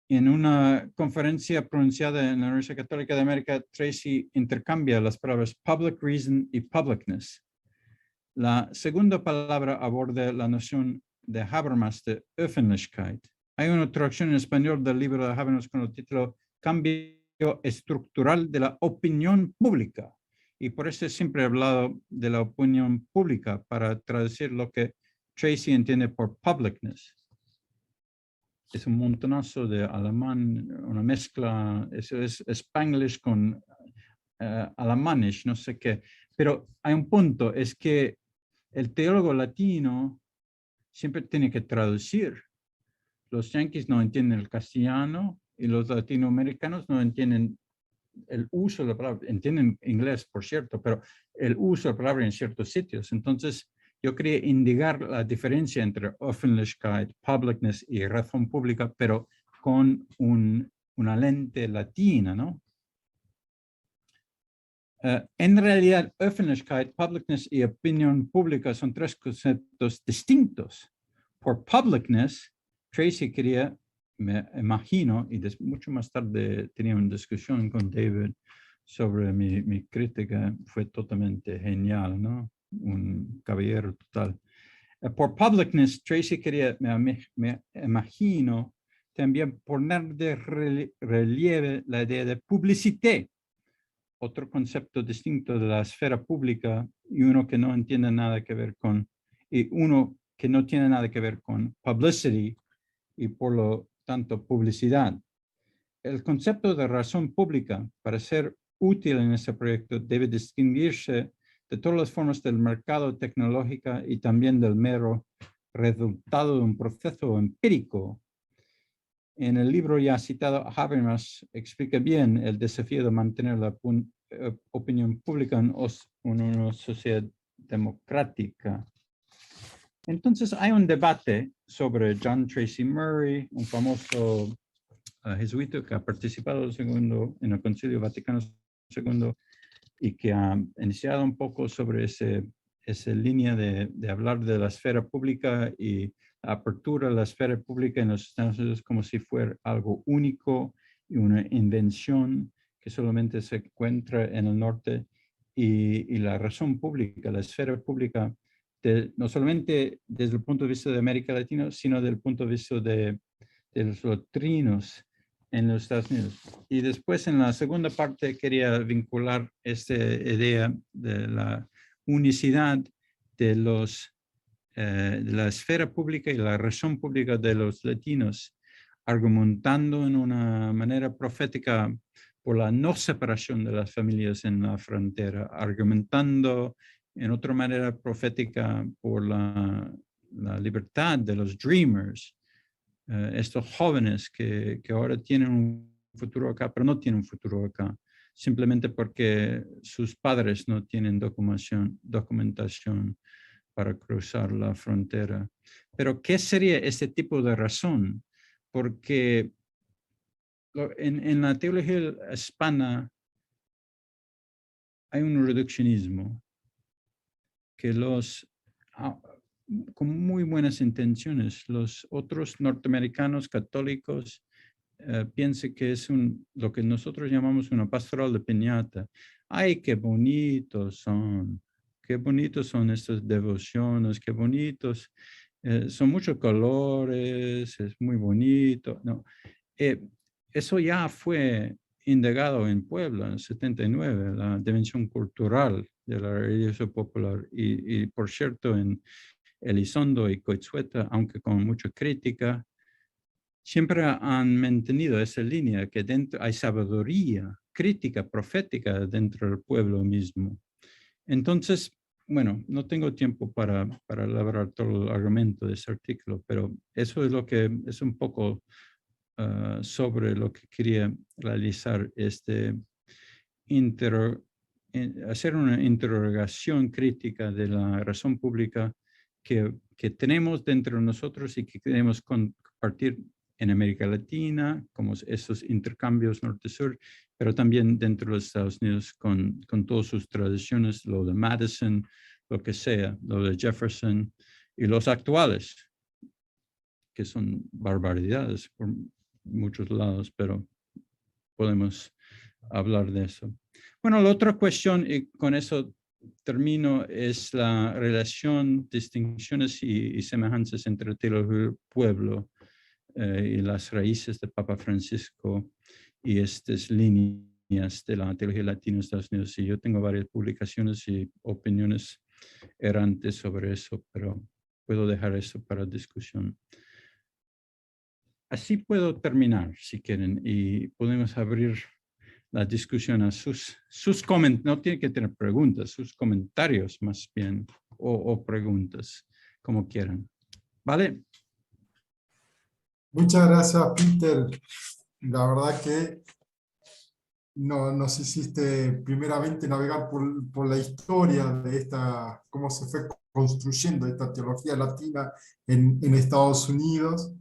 En una conferencia pronunciada en la Universidad Católica de América, Tracy intercambia las palabras public reason y publicness. La segunda palabra aborda la noción de Habermas de Öffentlichkeit. Hay una traducción en español del libro de Habermas con el título Cambio estructural de la opinión pública. Y por eso siempre he hablado de la opinión pública para traducir lo que Tracy entiende por publicness. Es un montonazo de alemán, una mezcla, eso es Spanglish con alemanish, no sé qué. Pero hay un punto, es que el teólogo latino siempre tiene que traducir. Los yanquis no entienden el castellano y los latinoamericanos no entienden el uso de la palabra. Entienden inglés, por cierto, pero el uso de la palabra en ciertos sitios. Entonces, yo quería indicar la diferencia entre Öffentlichkeit, publicness y razón pública, pero con una lente latina, ¿no? En realidad, Öffentlichkeit, publicness y opinión pública son tres conceptos distintos. Por publicness, Tracy quería, me imagino, y mucho más tarde tenía una discusión con David sobre mi crítica, fue totalmente genial, ¿no? Un caballero total. Por publicness, Tracy quería, me imagino, también poner de relieve la idea de publicité, otro concepto distinto de la esfera pública y uno que no entiende nada que ver con, y uno que no tiene nada que ver con publicity y por lo tanto publicidad. El concepto de razón pública, para ser útil en este proyecto, debe distinguirse de todas las formas del mercado tecnológico y también del mero resultado de un proceso empírico. En el libro ya citado, Habermas explica bien el desafío de mantener la opinión pública en una sociedad democrática. Entonces hay un debate sobre John Tracy Murray, un famoso jesuita que ha participado en el Concilio Vaticano II y que ha iniciado un poco sobre esa línea de hablar de la esfera pública y la apertura de la esfera pública en los Estados Unidos como si fuera algo único y una invención que solamente se encuentra en el norte y la razón pública, la esfera pública, no solamente desde el punto de vista de América Latina, sino desde el punto de vista de los doctrinos en los Estados Unidos. Y después en la segunda parte quería vincular esta idea de la unicidad de la esfera pública y la razón pública de los latinos, argumentando en una manera profética por la no separación de las familias en la frontera, argumentando en otra manera profética por la libertad de los dreamers, estos jóvenes que ahora tienen un futuro acá, pero no tiene un futuro acá, simplemente porque sus padres no tienen documentación para cruzar la frontera. Pero, ¿qué sería ese tipo de razón? Porque en la teología hispana hay un reduccionismo que con muy buenas intenciones, los otros norteamericanos católicos piensan que es lo que nosotros llamamos una pastoral de piñata. ¡Ay, qué bonitos son! ¡Qué bonitos son estas devociones! ¡Qué bonitos! Son muchos colores, es muy bonito. No, eso ya fue indagado en Puebla en el 79, la dimensión cultural de la religión popular. Y por cierto, en Elizondo y Coitzueta, aunque con mucha crítica, siempre han mantenido esa línea que dentro hay sabiduría crítica, profética dentro del pueblo mismo. Entonces, bueno, no tengo tiempo para elaborar todo el argumento de ese artículo, pero eso es lo que es un poco sobre lo que quería realizar, hacer una interrogación crítica de la razón pública que tenemos dentro de nosotros y que queremos compartir en América Latina, como esos intercambios norte-sur, pero también dentro de los Estados Unidos con todas sus tradiciones, lo de Madison, lo que sea, lo de Jefferson y los actuales, que son barbaridades por muchos lados, pero podemos hablar de eso. Bueno, la otra cuestión, y con eso termino, es la relación, distinciones y semejanzas entre teología y pueblo y las raíces del Papa Francisco y estas líneas de la teología latina en Estados Unidos. Y yo tengo varias publicaciones y opiniones errantes sobre eso, pero puedo dejar eso para discusión. Así puedo terminar, si quieren, y podemos abrir la discusión a sus comentarios. No tiene que tener preguntas, sus comentarios más bien, o preguntas, como quieran. ¿Vale? Muchas gracias, Peter. La verdad que nos hiciste primeramente navegar por la historia de cómo se fue construyendo esta teología latina en Estados Unidos.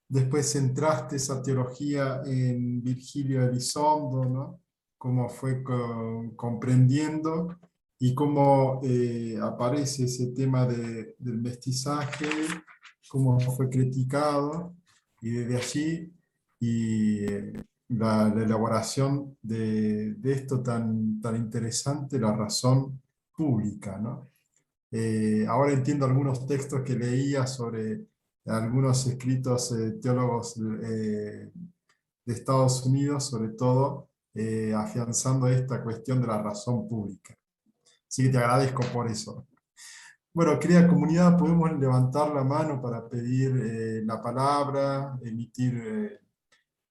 Después centraste esa teología en Virgilio Elizondo, ¿no? Cómo fue comprendiendo y cómo aparece ese tema del mestizaje, cómo fue criticado, y desde allí la elaboración de esto tan interesante, la razón pública, ¿no? Ahora entiendo algunos textos que leía sobre algunos escritos teólogos de Estados Unidos, sobre todo afianzando esta cuestión de la razón pública. Así que te agradezco por eso. Bueno, querida comunidad, podemos levantar la mano para pedir la palabra, emitir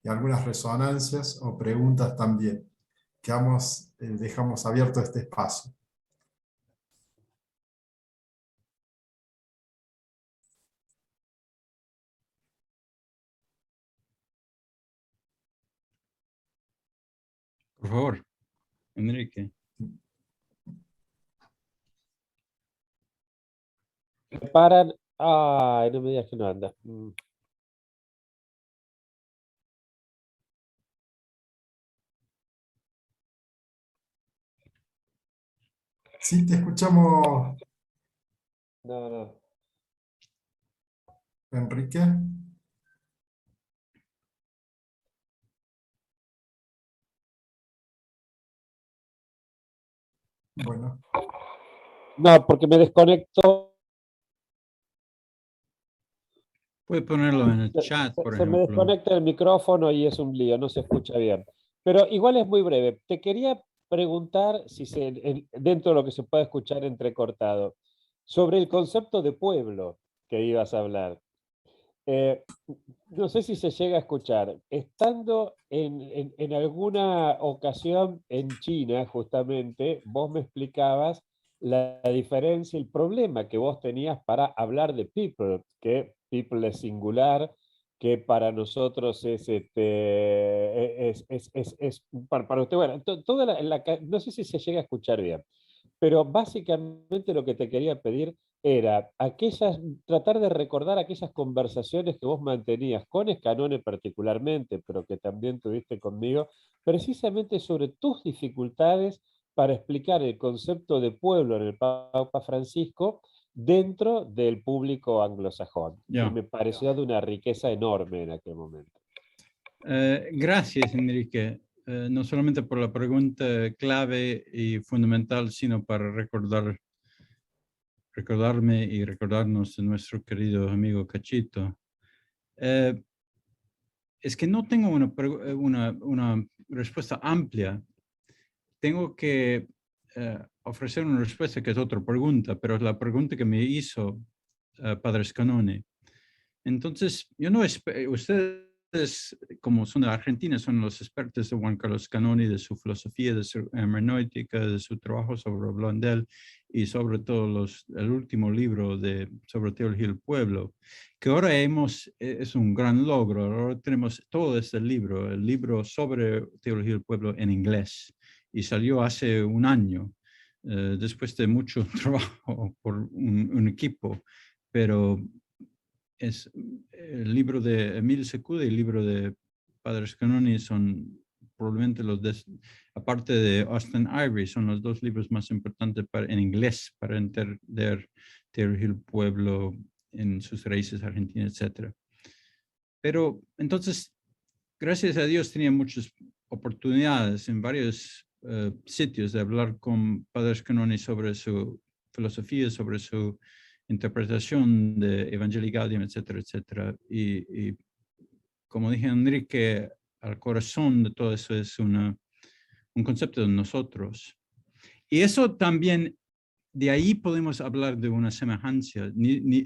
algunas resonancias o preguntas también. Dejamos abierto este espacio. Por favor, Enrique. Paran. Ay, no me digas que no anda. Sí, te escuchamos, No. Enrique. Bueno. No, porque me desconecto. Puede ponerlo en el chat, por Se me ejemplo. desconecta el micrófono y es un lío, no se escucha bien. Pero igual es muy breve. Te quería preguntar, dentro de lo que se puede escuchar entrecortado, sobre el concepto de pueblo que ibas a hablar. No sé si se llega a escuchar. Estando en alguna ocasión en China, justamente, vos me explicabas la diferencia, el problema que vos tenías para hablar de people, que people es singular que para nosotros para usted, bueno, toda no sé si se llega a escuchar bien, pero básicamente lo que te quería pedir era tratar de recordar aquellas conversaciones que vos mantenías con Escanone particularmente, pero que también tuviste conmigo, precisamente sobre tus dificultades para explicar el concepto de pueblo en el Papa Francisco dentro del público anglosajón, que Ya. me pareció de una riqueza enorme en aquel momento. Gracias, Enrique. No solamente por la pregunta clave y fundamental, sino para recordarme y recordarnos de nuestro querido amigo Cachito. Es que no tengo una respuesta amplia. Tengo que ofrecer una respuesta que es otra pregunta, pero es la pregunta que me hizo Padre Scanone. Entonces, yo no ustedes, como son de Argentina, son los expertos de Juan Carlos Scanone, de su filosofía, de su hermenéutica, de su trabajo sobre Blondel y sobre todo el último libro sobre teología del pueblo, que ahora es un gran logro. Ahora tenemos todo este libro, el libro sobre teología del pueblo en inglés, y salió hace un año, después de mucho trabajo por un equipo, pero es el libro de Emile Secuda y el libro de Padre Scanoni son probablemente aparte de Austin Ivory, son los dos libros más importantes en inglés para entender teología del pueblo en sus raíces argentinas, etc. Pero entonces, gracias a Dios, tenía muchas oportunidades en varios sitios de hablar con Padre Scanoni sobre su filosofía, sobre su interpretación de Evangelii Gaudium, etcétera, etcétera. Y como dije, Enrique, al corazón de todo eso es un concepto de nosotros. Y eso también, de ahí podemos hablar de una semejanza,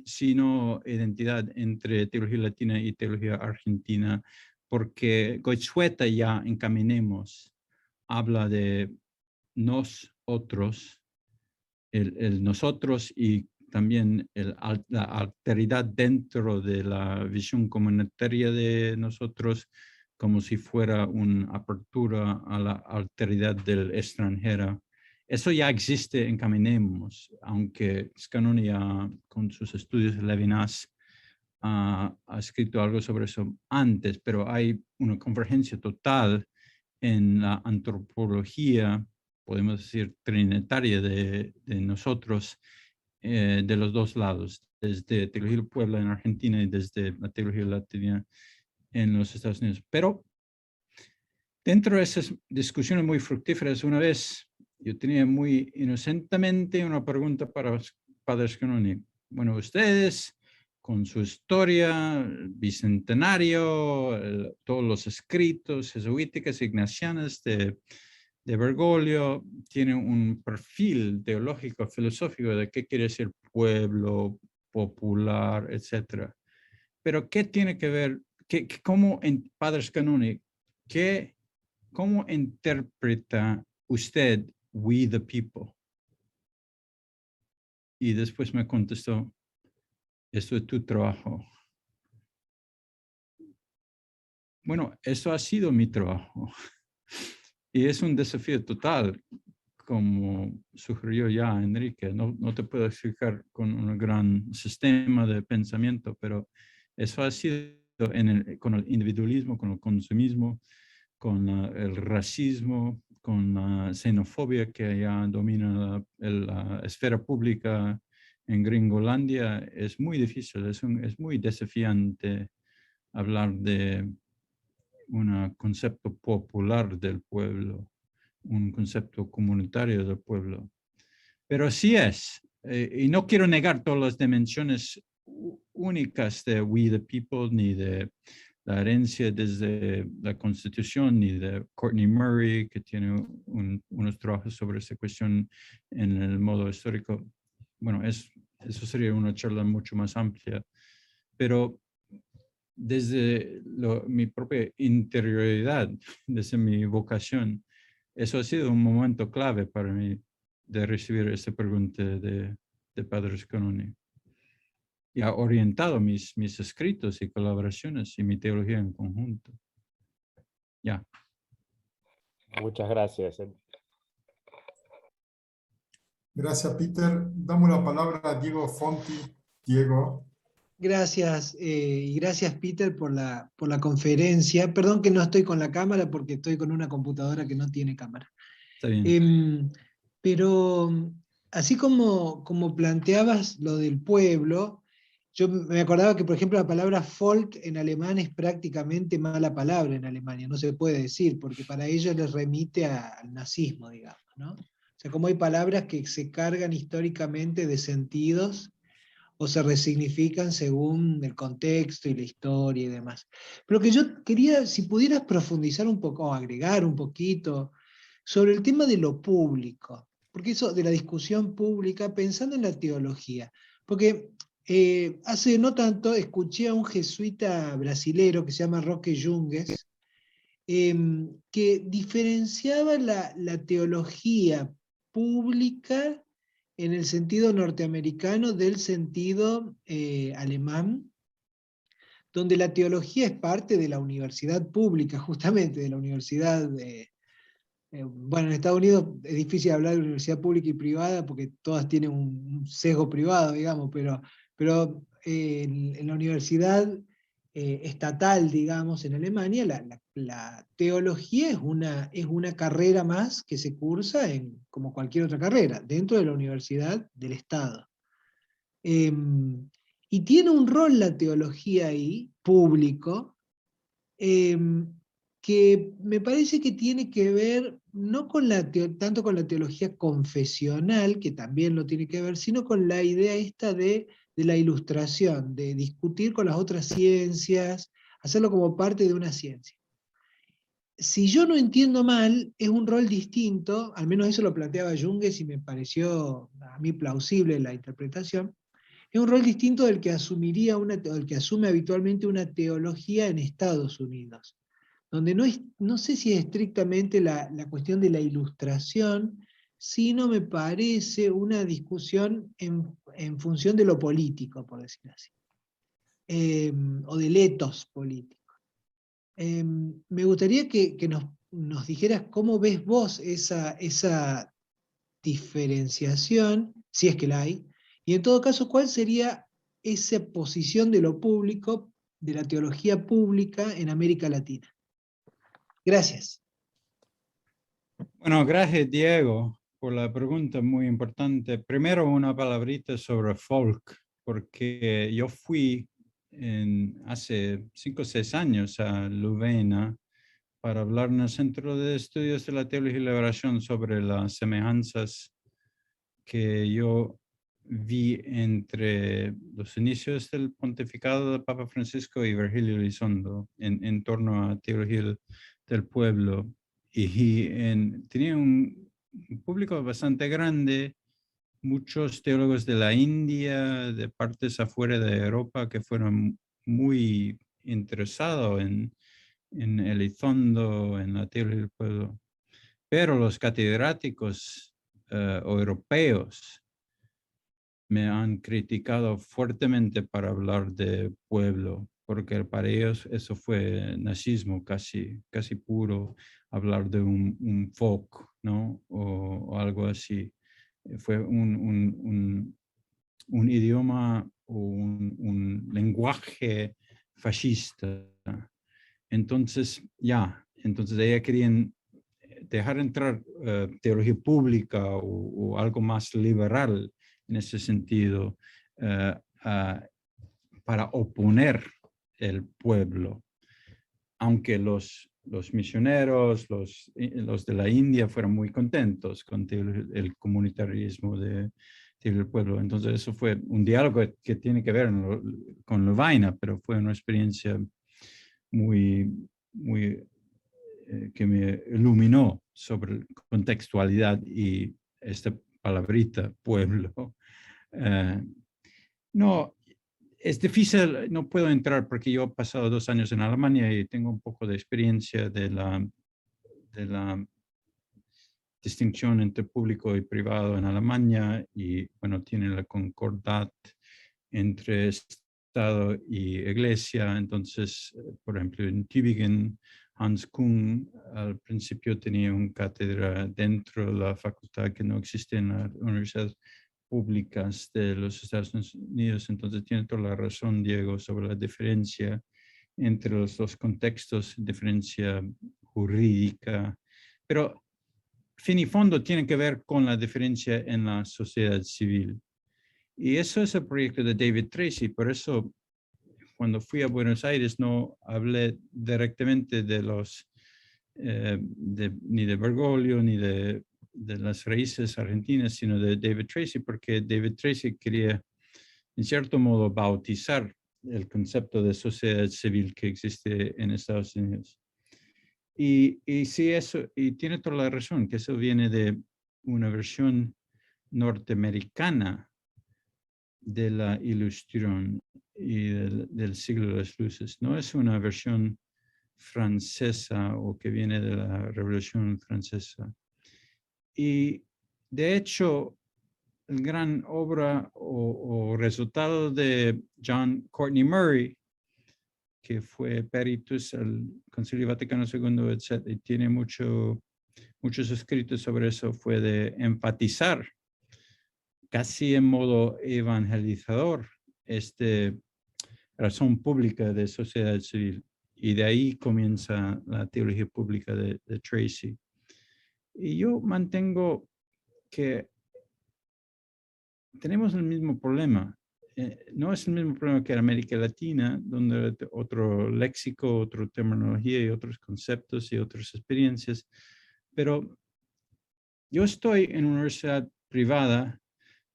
sino identidad entre teología latina y teología argentina, porque Goizueta ya en Caminemos habla de nosotros, el nosotros y también la alteridad dentro de la visión comunitaria de nosotros, como si fuera una apertura a la alteridad del extranjero. Eso ya existe en Caminemos, aunque Scanoni con sus estudios de Levinas ha escrito algo sobre eso antes, pero hay una convergencia total en la antropología, podemos decir, trinitaria de nosotros, de los dos lados, desde teología del pueblo en Argentina y desde la teología latina en los Estados Unidos. Pero dentro de esas discusiones muy fructíferas, una vez yo tenía muy inocentemente una pregunta para Padre Scanoni. Bueno, ustedes con su historia, bicentenario, todos los escritos jesuíticos ignacianos de Bergoglio, tienen un perfil teológico, filosófico de qué quiere decir pueblo, popular, etc. Pero ¿qué tiene que ver, cómo en Padre Scanoni, cómo interpreta usted we the people? Y después me contestó, esto es tu trabajo. Bueno, eso ha sido mi trabajo. Y es un desafío total, como sugirió ya Enrique. No te puedo explicar con un gran sistema de pensamiento, pero eso ha sido con el individualismo, con el consumismo, con el racismo, con la xenofobia que ya domina la esfera pública en Gringolandia. Es muy difícil, es muy desafiante hablar de un concepto popular del pueblo, un concepto comunitario del pueblo. Pero así es, y no quiero negar todas las dimensiones únicas de We the People, ni de la herencia desde la Constitución, ni de Courtney Murray, que tiene unos trabajos sobre esta cuestión en el modo histórico. Bueno, eso sería una charla mucho más amplia, pero desde mi propia interioridad, desde mi vocación, eso ha sido un momento clave para mí de recibir esta pregunta de Padre Scanoni. y ha orientado mis escritos y colaboraciones y mi teología en conjunto. Ya. Muchas gracias. Gracias, Peter. Damos la palabra a Diego Fonti. Diego. Gracias, y gracias Peter por la conferencia. Perdón que no estoy con la cámara porque estoy con una computadora que no tiene cámara. Está bien. Pero así como planteabas lo del pueblo, yo me acordaba que, por ejemplo, la palabra folk en alemán es prácticamente mala palabra en Alemania, no se puede decir, porque para ellos les remite al nazismo, digamos, ¿no? O sea, como hay palabras que se cargan históricamente de sentidos o se resignifican según el contexto y la historia y demás. Pero que yo quería, si pudieras profundizar un poco, o agregar un poquito, sobre el tema de lo público, porque eso de la discusión pública, pensando en la teología, porque hace no tanto escuché a un jesuita brasilero que se llama Roque Junges, que diferenciaba la teología pública en el sentido norteamericano del sentido alemán, donde la teología es parte de la universidad pública, justamente de la universidad bueno, en Estados Unidos es difícil hablar de universidad pública y privada porque todas tienen un sesgo privado, digamos, pero en la universidad estatal, digamos, en Alemania, la teología es una carrera más que se cursa como cualquier otra carrera, dentro de la universidad del Estado. Y tiene un rol la teología ahí, público, que me parece que tiene que ver no con tanto con la teología confesional, que también lo tiene que ver, sino con la idea esta de la ilustración, de discutir con las otras ciencias, hacerlo como parte de una ciencia. Si yo no entiendo mal, es un rol distinto, al menos eso lo planteaba Junges y me pareció a mí plausible la interpretación, es un rol distinto del que del que asume habitualmente una teología en Estados Unidos, donde no sé si es estrictamente la cuestión de la ilustración, sino me parece una discusión en función de lo político, por decir así, o del etos político. Me gustaría que nos dijeras cómo ves vos esa diferenciación, si es que la hay, y en todo caso, ¿cuál sería esa posición de lo público, de la teología pública en América Latina? Gracias. Bueno, gracias Diego por la pregunta muy importante. Primero una palabrita sobre folk, porque yo fui hace 5 o 6 años a Leuven para hablar en el Centro de Estudios de la Teología y la Liberación sobre las semejanzas que yo vi entre los inicios del pontificado del Papa Francisco y Virgilio Elizondo en torno a teología del pueblo. Y tenía un público bastante grande, muchos teólogos de la India, de partes afuera de Europa, que fueron muy interesados en Elizondo, en la teología del pueblo. Pero los catedráticos europeos me han criticado fuertemente para hablar de pueblo, porque para ellos eso fue nazismo casi puro, hablar de un folk, ¿no? O algo así. Fue un idioma o un lenguaje fascista. Entonces ellos querían dejar entrar teología pública o algo más liberal en ese sentido, para oponer el pueblo. Aunque los misioneros, los de la India fueron muy contentos con el comunitarismo del pueblo. Entonces eso fue un diálogo que tiene que ver con Lovaina, pero fue una experiencia muy que me iluminó sobre contextualidad y esta palabrita, pueblo. No, es difícil, no puedo entrar porque yo he pasado 2 años en Alemania y tengo un poco de experiencia de la distinción entre público y privado en Alemania y, bueno, tiene la Concordat entre Estado y Iglesia. Entonces, por ejemplo, en Tübingen, Hans Kuhn al principio tenía una cátedra dentro de la facultad que no existe en las universidades públicas de los Estados Unidos. Entonces tiene toda la razón, Diego, sobre la diferencia entre los dos contextos, diferencia jurídica, pero fin y fondo tiene que ver con la diferencia en la sociedad civil. Y eso es el proyecto de David Tracy. Por eso, cuando fui a Buenos Aires, no hablé directamente de los, ni de Bergoglio, ni de las raíces argentinas, sino de David Tracy, porque David Tracy quería, en cierto modo, bautizar el concepto de sociedad civil que existe en Estados Unidos. Y sí, eso, y tiene toda la razón, que eso viene de una versión norteamericana de la Ilustración y del siglo de las luces. No es una versión francesa o que viene de la Revolución Francesa. Y de hecho, la gran obra o resultado de John Courtney Murray, que fue peritus al Concilio Vaticano II, etc., y tiene muchos escritos sobre eso, fue de enfatizar casi en modo evangelizador razón pública de sociedad civil. Y de ahí comienza la teología pública de Tracy. Y yo mantengo que tenemos el mismo problema. No es el mismo problema que en América Latina, donde otro léxico, otra terminología y otros conceptos y otras experiencias. Pero yo estoy en una universidad privada,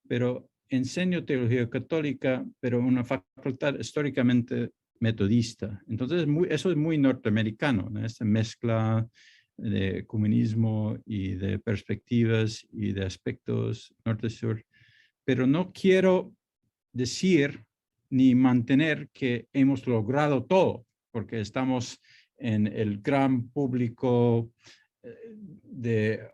pero enseño teología católica, pero en una facultad históricamente metodista. Entonces, eso es muy norteamericano, ¿no? Esta mezcla de comunismo y de perspectivas y de aspectos norte-sur. Pero no quiero decir ni mantener que hemos logrado todo, porque estamos en el gran público de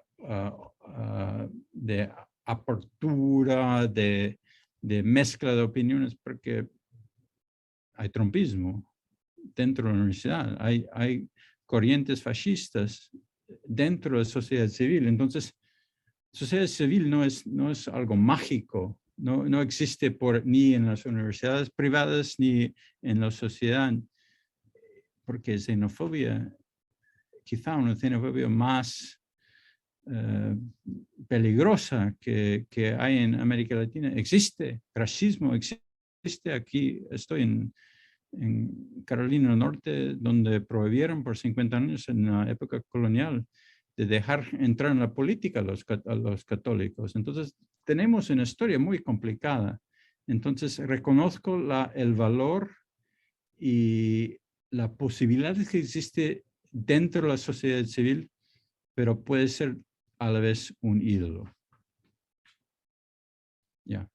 apertura, de mezcla de opiniones, porque hay trumpismo dentro de la universidad, hay corrientes fascistas dentro de la sociedad civil. Entonces, sociedad civil no es algo mágico, no existe ni en las universidades privadas ni en la sociedad, porque xenofobia, quizá una xenofobia más peligrosa que hay en América Latina. Existe, racismo existe. Aquí estoy en Carolina del Norte, donde prohibieron por 50 años en la época colonial de dejar entrar en la política a los católicos. Entonces, tenemos una historia muy complicada. Entonces, reconozco el valor y la posibilidad que existe dentro de la sociedad civil, pero puede ser a la vez un ídolo. Ya.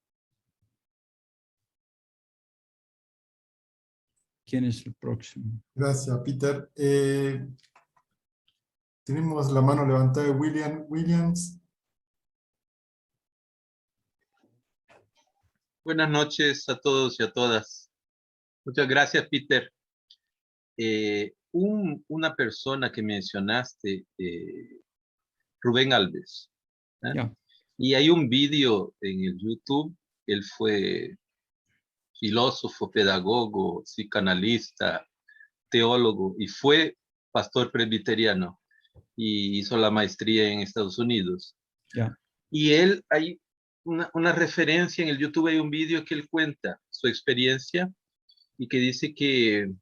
¿Quién es el próximo? Gracias, Peter. Tenemos la mano levantada de William Williams. Buenas noches a todos y a todas. Muchas gracias, Peter. Una persona que mencionaste, Rubén Alves. Yeah. Y hay un vídeo en el YouTube. Él fue filósofo, pedagogo, psicoanalista, teólogo y fue pastor presbiteriano y hizo la maestría en Estados Unidos. Yeah. Y él, hay una referencia en el YouTube, hay un vídeo que él cuenta su experiencia y que dice que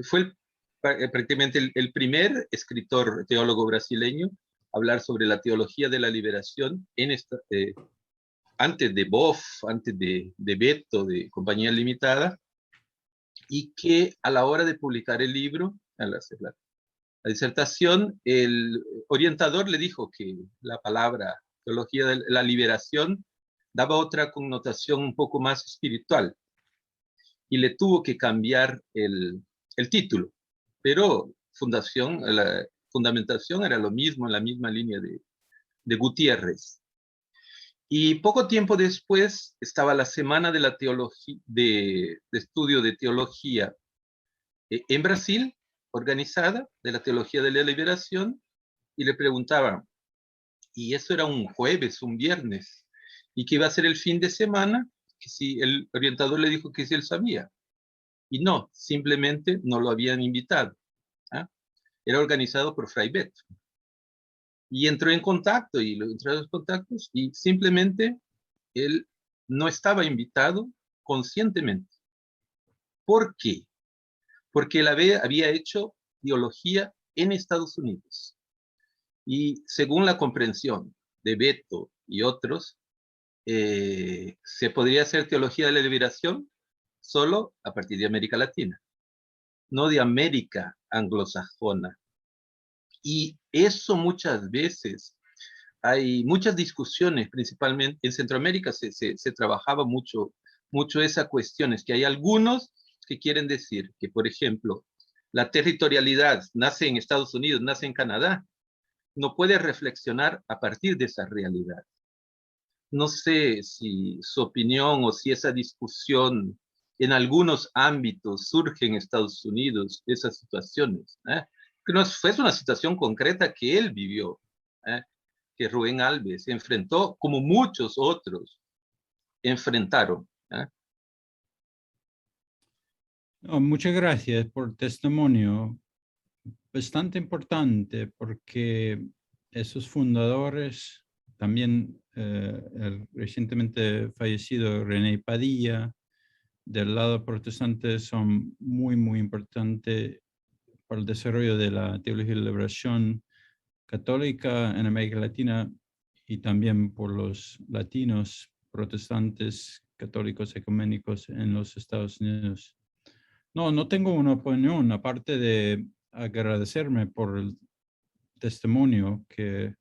fue prácticamente el primer escritor teólogo brasileño a hablar sobre la teología de la liberación antes de Boff, antes de Beto, de Compañía Limitada, y que a la hora de publicar el libro, la disertación, el orientador le dijo que la palabra teología de la liberación daba otra connotación un poco más espiritual y le tuvo que cambiar el título, pero la fundamentación era lo mismo, en la misma línea de Gutiérrez. Y poco tiempo después estaba la Semana de la Teología, de Estudio de Teología en Brasil, organizada, de la Teología de la Liberación, y le preguntaba, y eso era un jueves, un viernes, y que iba a ser el fin de semana, que si el orientador le dijo que si él sabía. Y no, simplemente no lo habían invitado. ¿Ah? Era organizado por Fray Beto. Y entró en contacto, y entró en los contactos, y simplemente él no estaba invitado conscientemente. ¿Por qué? Porque él había hecho teología en Estados Unidos. Y según la comprensión de Beto y otros, se podría hacer teología de la liberación solo a partir de América Latina, no de América anglosajona. Y eso muchas veces, hay muchas discusiones, principalmente en Centroamérica se trabajaba mucho esa cuestión, es que hay algunos que quieren decir que, por ejemplo, la territorialidad nace en Estados Unidos, nace en Canadá, no puede reflexionar a partir de esa realidad. No sé si su opinión o si esa discusión en algunos ámbitos surge en Estados Unidos, esas situaciones. Que no fue una situación concreta que él vivió, que Rubén Alves enfrentó, como muchos otros enfrentaron. Oh, muchas gracias por el testimonio. Bastante importante porque esos fundadores, también el recientemente fallecido René Padilla, del lado protestante, son muy, muy importantes para el desarrollo de la teología de la liberación católica en América Latina y también por los latinos protestantes católicos ecuménicos en los Estados Unidos. No tengo una opinión, aparte de agradecerme por el testimonio que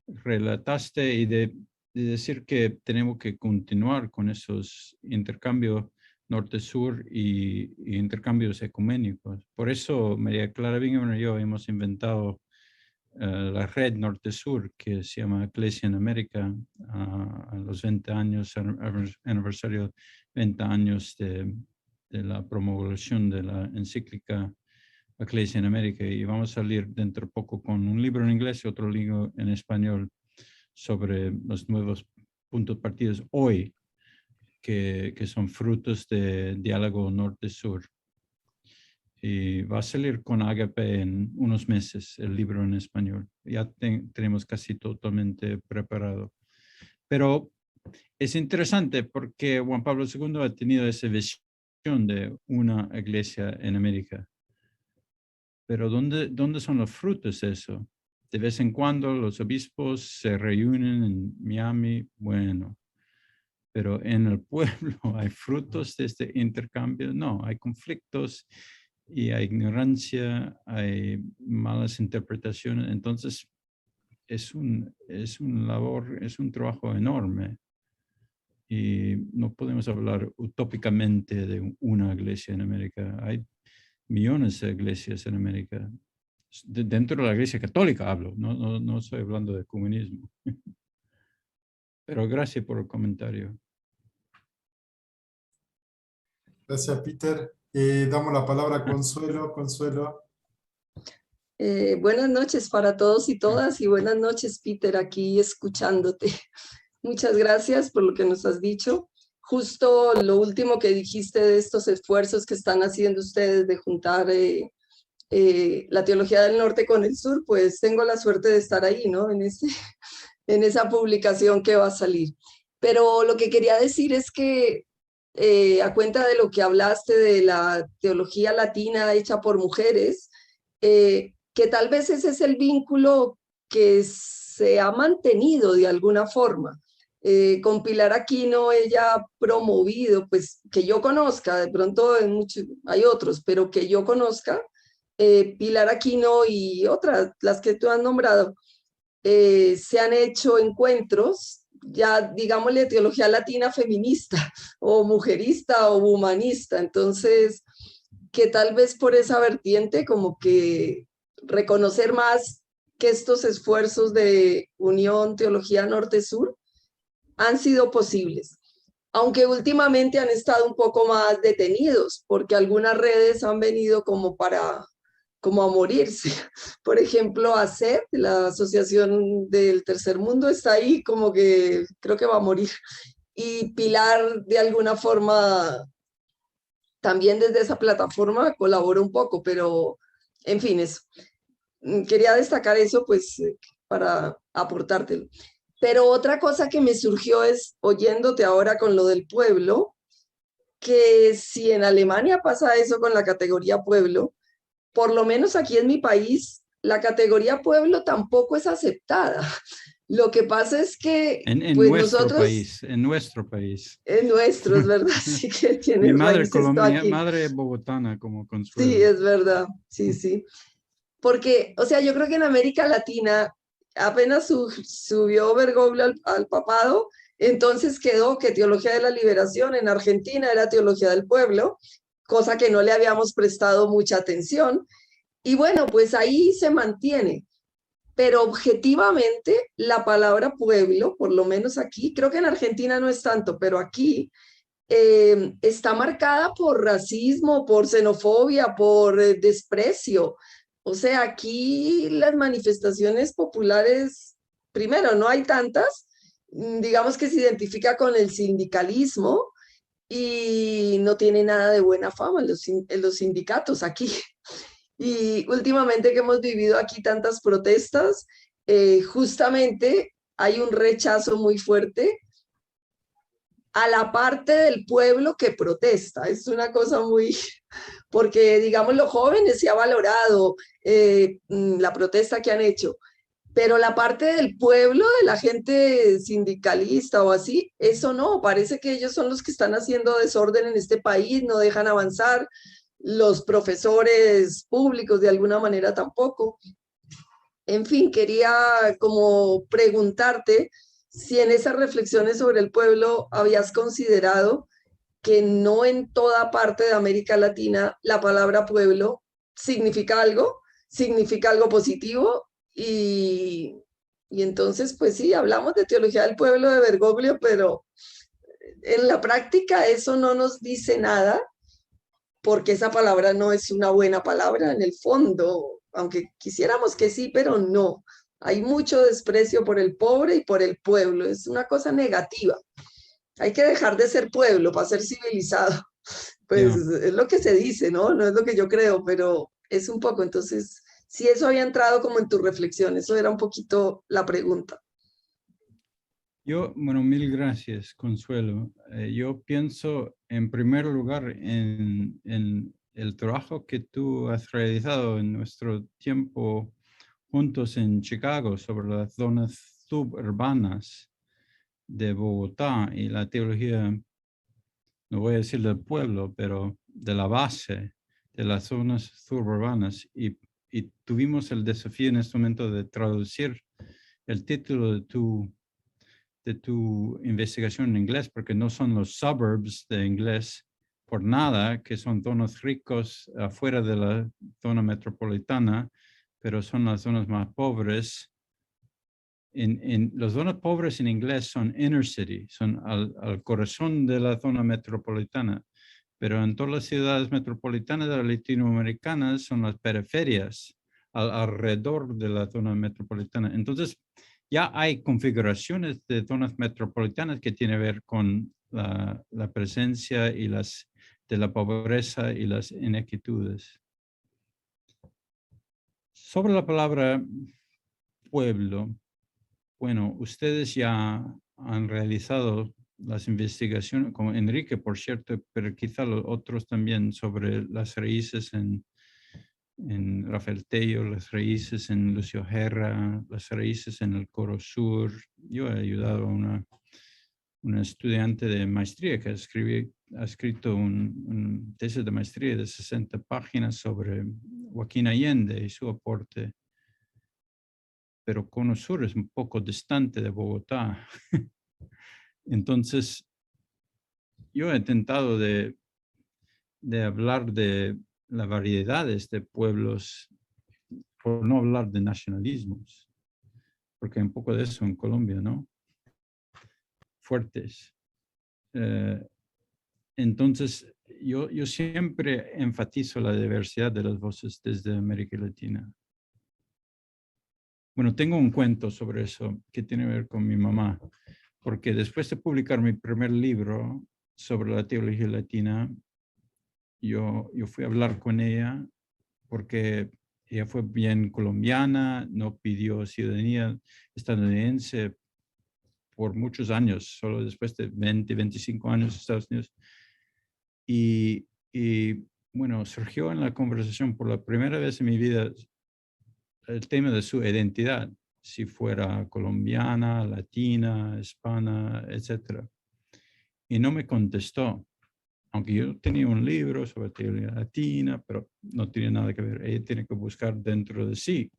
relataste y de decir que tenemos que continuar con esos intercambios norte-sur y intercambios ecuménicos. Por eso María Clara Bingham y yo hemos inventado la red norte-sur que se llama Iglesia en América a los 20 años, aniversario 20 años de la promulgación de la encíclica Iglesia en América, y vamos a salir dentro de poco con un libro en inglés y otro libro en español sobre los nuevos puntos partidos hoy que son frutos de diálogo norte-sur. Y va a salir con Agape en unos meses el libro en español. Ya tenemos casi totalmente preparado. Pero es interesante porque Juan Pablo II ha tenido esa visión de una iglesia en América. Pero ¿dónde son los frutos de eso? De vez en cuando los obispos se reúnen en Miami, bueno. Pero en el pueblo hay frutos de este intercambio. No, hay conflictos y hay ignorancia, hay malas interpretaciones. Entonces, es un trabajo enorme. Y no podemos hablar utópicamente de una iglesia en América. Hay millones de iglesias en América. Dentro de la iglesia católica hablo, no estoy hablando de comunismo. Pero gracias por el comentario. Gracias, Peter. Damos la palabra a Consuelo. Consuelo. Buenas noches para todos y todas, y buenas noches, Peter, aquí escuchándote. Muchas gracias por lo que nos has dicho. Justo lo último que dijiste de estos esfuerzos que están haciendo ustedes de juntar la teología del norte con el sur, pues tengo la suerte de estar ahí, ¿no? En esa publicación que va a salir. Pero lo que quería decir es que a cuenta de lo que hablaste de la teología latina hecha por mujeres, que tal vez ese es el vínculo que se ha mantenido de alguna forma. Con Pilar Aquino ella ha promovido, pues que yo conozca, de pronto hay otros, pero que yo conozca, Pilar Aquino y otras, las que tú has nombrado, se han hecho encuentros, ya digámosle teología latina feminista o mujerista o humanista, entonces que tal vez por esa vertiente como que reconocer más que estos esfuerzos de unión teología norte-sur han sido posibles, aunque últimamente han estado un poco más detenidos, porque algunas redes han venido como a morirse. Por ejemplo, ACET, la Asociación del Tercer Mundo, está ahí como que creo que va a morir. Y Pilar, de alguna forma, también desde esa plataforma colabora un poco, pero en fin, eso. Quería destacar eso, pues, para aportártelo. Pero otra cosa que me surgió es, oyéndote ahora con lo del pueblo, que si en Alemania pasa eso con la categoría pueblo, por lo menos aquí en mi país, la categoría pueblo tampoco es aceptada. Lo que pasa es que, En pues nuestro nosotros, país, en nuestro país. en nuestro, es verdad, sí que Mi tiene madre raíces todo colombiana, aquí. madre bogotana como Consuelo. Sí, es verdad, sí, sí. Porque, o sea, yo creo que en América Latina apenas subió Bergoglio al papado, entonces quedó que Teología de la Liberación en Argentina era Teología del Pueblo, cosa que no le habíamos prestado mucha atención. Y bueno, pues ahí se mantiene. Pero objetivamente la palabra pueblo, por lo menos aquí, creo que en Argentina no es tanto, pero aquí está marcada por racismo, por xenofobia, por desprecio. O sea, aquí las manifestaciones populares, primero, no hay tantas, digamos que se identifica con el sindicalismo y no tiene nada de buena fama en los sindicatos aquí. Y últimamente que hemos vivido aquí tantas protestas, justamente hay un rechazo muy fuerte a la parte del pueblo que protesta. Es una cosa muy, porque digamos los jóvenes se ha valorado la protesta que han hecho, pero la parte del pueblo, de la gente sindicalista o así, eso no, parece que ellos son los que están haciendo desorden en este país, no dejan avanzar, los profesores públicos de alguna manera tampoco. En fin, quería como preguntarte si en esas reflexiones sobre el pueblo habías considerado que no en toda parte de América Latina la palabra pueblo significa algo positivo y entonces pues sí, hablamos de teología del pueblo de Bergoglio, pero en la práctica eso no nos dice nada porque esa palabra no es una buena palabra en el fondo, aunque quisiéramos que sí, pero no. Hay mucho desprecio por el pobre y por el pueblo, es una cosa negativa. Hay que dejar de ser pueblo para ser civilizado. Pues Yeah. es lo que se dice, ¿no? No es lo que yo creo, pero es un poco. Entonces, si eso había entrado como en tu reflexión, eso era un poquito la pregunta. Bueno, mil gracias, Consuelo. Yo pienso en primer lugar en el trabajo que tú has realizado en nuestro tiempo juntos en Chicago sobre las zonas suburbanas de Bogotá y la teología, no voy a decir del pueblo, pero de la base de las zonas suburbanas. Y tuvimos el desafío en este momento de traducir el título de tu investigación en inglés, porque no son los suburbs de inglés por nada, que son zonas ricos afuera de la zona metropolitana, pero son las zonas más pobres. Las zonas pobres en inglés son inner city, son al corazón de la zona metropolitana, pero en todas las ciudades metropolitanas latinoamericanas son las periferias, alrededor de la zona metropolitana. Entonces, ya hay configuraciones de zonas metropolitanas que tienen que ver con la presencia de la pobreza y las inequidades. Sobre la palabra pueblo, bueno, ustedes ya han realizado las investigaciones, como Enrique, por cierto, pero quizá los otros también, sobre las raíces en Rafael Tello, las raíces en Lucio Herra, las raíces en el Coro Sur. Yo he ayudado a una estudiante de maestría que ha escrito un tesis de maestría de 60 páginas sobre Joaquín Allende y su aporte. Pero Cono Sur es un poco distante de Bogotá. Entonces, yo he intentado de hablar de las variedades de pueblos, por no hablar de nacionalismos, porque hay un poco de eso en Colombia, ¿no? fuertes. Entonces, yo siempre enfatizo la diversidad de las voces desde América Latina. Bueno, tengo un cuento sobre eso que tiene que ver con mi mamá, porque después de publicar mi primer libro sobre la teología latina, yo fui a hablar con ella porque ella fue bien colombiana, no pidió ciudadanía estadounidense por muchos años, solo después de 20, 25 años en Estados Unidos. Y bueno, surgió en la conversación por la primera vez en mi vida el tema de su identidad, si fuera colombiana, latina, hispana, etc. Y no me contestó, aunque yo tenía un libro sobre teología latina, pero no tiene nada que ver. Ella tiene que buscar dentro de sí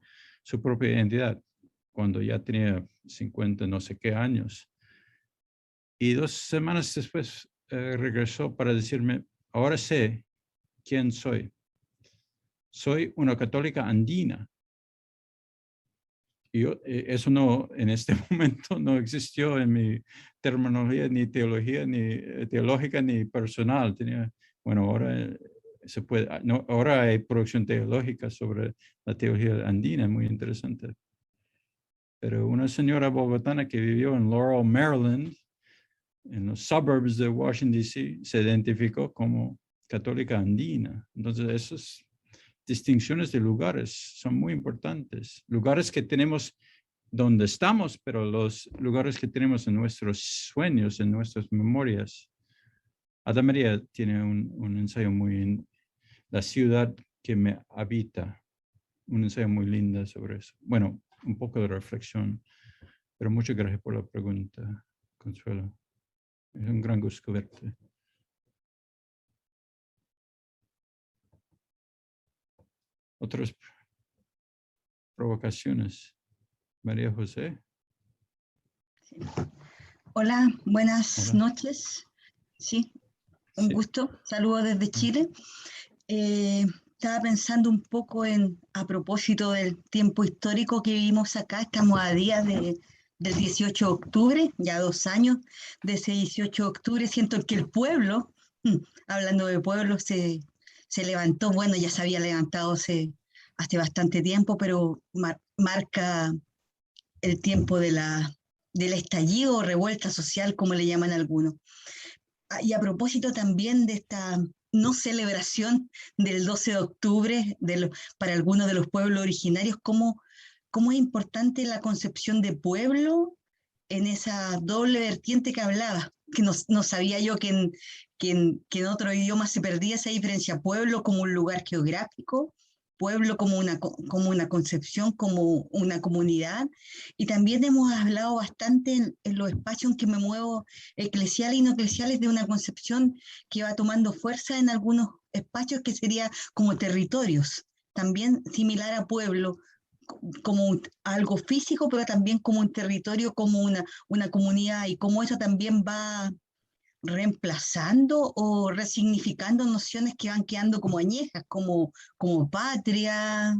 su propia identidad, cuando ya tenía 50 no sé qué años. Y 2 semanas después regresó para decirme, ahora sé quién soy. Soy una católica andina. Y yo, eso no, en este momento no existió en mi terminología, ni teología, ni teológica, ni personal. Bueno, ahora se puede, no, ahora hay producción teológica sobre la teología andina, muy interesante. Pero una señora bogotana que vivió en Laurel, Maryland, en los suburbs de Washington, D.C., se identificó como católica andina. Entonces, esas distinciones de lugares son muy importantes. Lugares que tenemos donde estamos, pero los lugares que tenemos en nuestros sueños, en nuestras memorias. Ada María tiene un ensayo muy, La ciudad que me habita, un ensayo muy lindo sobre eso. Bueno, un poco de reflexión, pero muchas gracias por la pregunta, Consuelo. Es un gran gusto verte. Otras provocaciones. María José. Sí. Hola, buenas Hola. noches. Sí, un Sí. gusto. Saludos desde Chile. Estaba pensando un poco a propósito del tiempo histórico que vivimos acá. Estamos a días del 18 de octubre, ya 2 años de ese 18 de octubre. Siento que el pueblo, hablando de pueblo, se levantó. Bueno, ya se había levantado hace bastante tiempo, pero marca el tiempo del estallido o revuelta social, como le llaman algunos. Y a propósito también de esta no celebración del 12 de octubre para algunos de los pueblos originarios, cómo es importante la concepción de pueblo en esa doble vertiente que hablaba, que no sabía yo que en otro idioma se perdía esa diferencia, pueblo como un lugar geográfico, pueblo como una concepción, como una comunidad. Y también hemos hablado bastante en los espacios en que me muevo, eclesiales y no eclesiales, de una concepción que va tomando fuerza en algunos espacios que sería como territorios, también similar a pueblo, como algo físico, pero también como un territorio, como una comunidad, y cómo eso también va reemplazando o resignificando nociones que van quedando como añejas, como patria,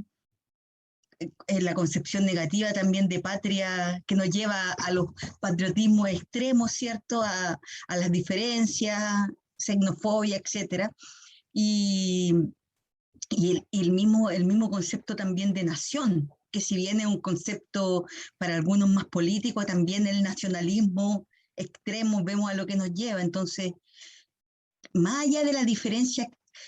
la concepción negativa también de patria que nos lleva a los patriotismos extremos, ¿cierto? A las diferencias, xenofobia, etc. Y el mismo concepto también de nación, que si bien es un concepto para algunos más político, también el nacionalismo extremo vemos a lo que nos lleva. Entonces, más allá de las diferencias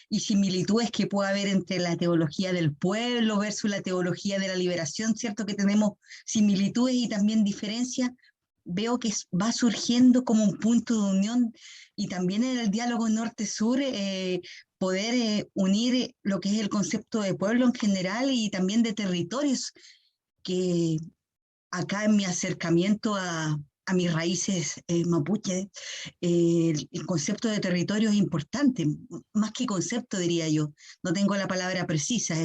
y similitudes que pueda haber entre la teología del pueblo versus la teología de la liberación, ¿cierto? Que tenemos similitudes y también diferencias, veo que va surgiendo como un punto de unión, y también en el diálogo norte-sur poder unir lo que es el concepto de pueblo en general y también de territorios, que acá en mi acercamiento a mis raíces mapuche, el concepto de territorio es importante, más que concepto diría yo, no tengo la palabra precisa,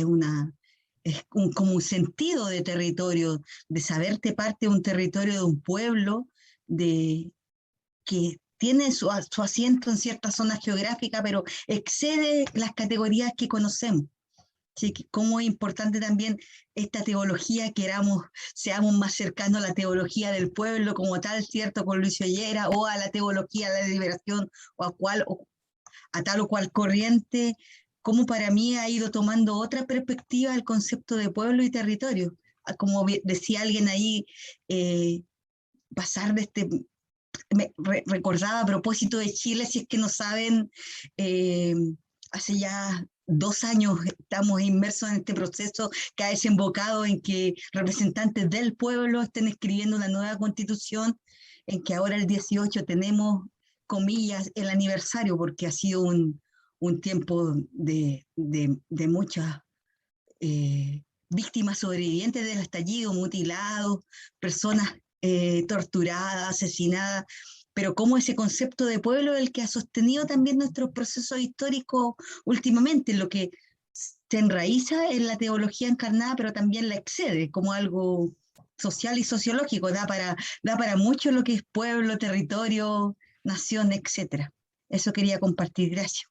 como un sentido de territorio, de saberte parte de un territorio, de un pueblo, que tiene su asiento en ciertas zonas geográficas, pero excede las categorías que conocemos. Sí, cómo es importante también esta teología, seamos más cercanos a la teología del pueblo como tal, ¿cierto? Con Luis Ollera, o a la teología de la liberación, o a tal o cual corriente, como para mí ha ido tomando otra perspectiva el concepto de pueblo y territorio. Como decía alguien ahí, pasar de recordaba a propósito de Chile, si es que no saben, hace ya 2 años estamos inmersos en este proceso que ha desembocado en que representantes del pueblo estén escribiendo una nueva constitución, en que ahora el 18 tenemos, comillas, el aniversario, porque ha sido un tiempo de muchas víctimas sobrevivientes del estallido, mutilados, personas torturadas, asesinadas, pero cómo ese concepto de pueblo es el que ha sostenido también nuestros procesos históricos últimamente, lo que se enraiza en la teología encarnada, pero también la excede como algo social y sociológico, da para mucho lo que es pueblo, territorio, nación, etc. Eso quería compartir, gracias.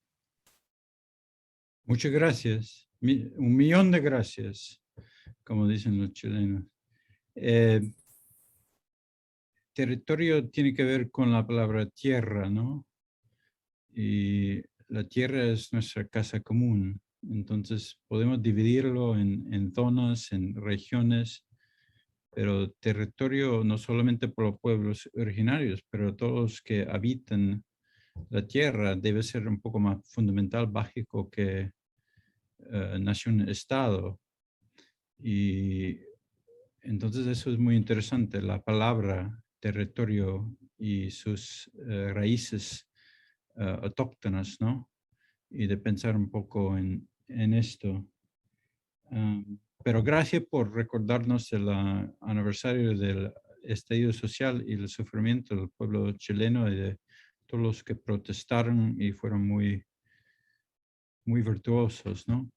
Muchas gracias. 1.000.000 de gracias, como dicen los chilenos. Territorio tiene que ver con la palabra tierra, ¿no? Y la tierra es nuestra casa común. Entonces podemos dividirlo en zonas, en regiones, pero territorio no solamente por los pueblos originarios, pero todos los que habitan la tierra debe ser un poco más fundamental, básico que nación-estado. Y entonces eso es muy interesante, la palabra territorio y sus raíces autóctonas, ¿no? Y de pensar un poco en esto. Pero gracias por recordarnos el aniversario del estallido social y el sufrimiento del pueblo chileno y de todos los que protestaron y fueron muy virtuosos, ¿no?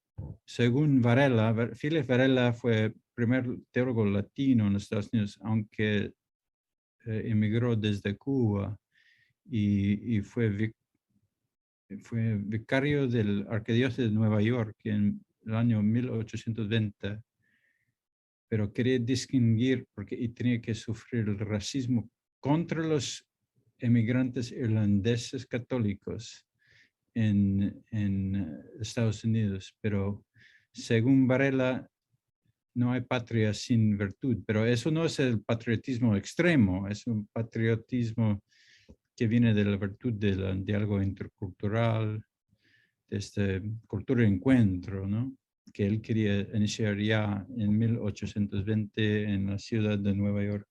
Según Varela, Félix Varela fue el primer teólogo latino en los Estados Unidos, aunque emigró desde Cuba y fue vicario del arquidiócesis de Nueva York en el año 1820, pero quería distinguir porque tenía que sufrir el racismo contra los emigrantes irlandeses católicos en Estados Unidos, pero según Varela, no hay patria sin virtud, pero eso no es el patriotismo extremo, es un patriotismo que viene de la virtud del diálogo intercultural, de esta cultura de encuentro, ¿no? Que él quería iniciar ya en 1820 en la ciudad de Nueva York.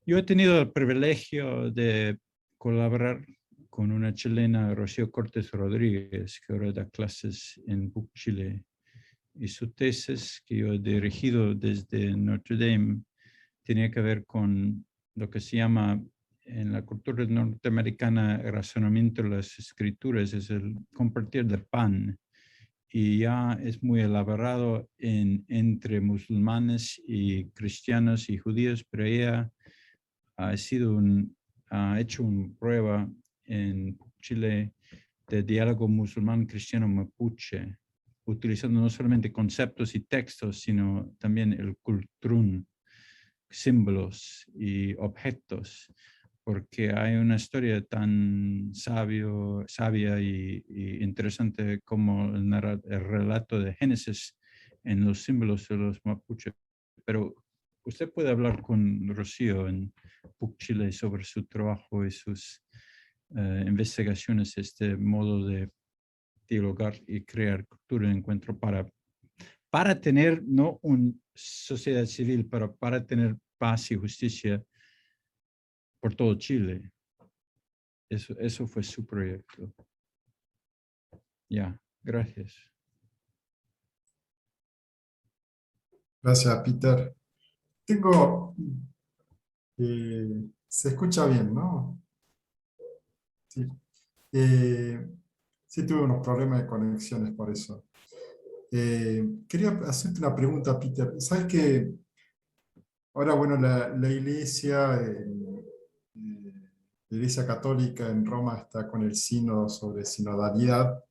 Yo he tenido el privilegio de colaborar con una chilena, Rocío Cortés Rodríguez, que ahora da clases en PUC Chile. Y su tesis, que yo he dirigido desde Notre Dame, tenía que ver con lo que se llama en la cultura norteamericana el razonamiento de las escrituras, es el compartir del pan. Y ya es muy elaborado entre musulmanes y cristianos y judíos, pero ella ha hecho una prueba en Chile de diálogo musulmán cristiano mapuche, utilizando no solamente conceptos y textos, sino también el cultrún, símbolos y objetos, porque hay una historia tan sabia y interesante como el relato de Génesis en los símbolos de los mapuches. Pero usted puede hablar con Rocío en PUC Chile sobre su trabajo y sus investigaciones, este modo de dialogar y crear cultura de encuentro para tener no una sociedad civil, pero para tener paz y justicia por todo Chile. Eso fue su proyecto. Ya, gracias. Gracias, Peter. Se escucha bien, ¿no? Sí. Sí, tuve unos problemas de conexiones por eso. Quería hacerte una pregunta, Peter. ¿Sabes que ahora, bueno, la Iglesia Católica en Roma está con el sínodo sobre sinodalidad?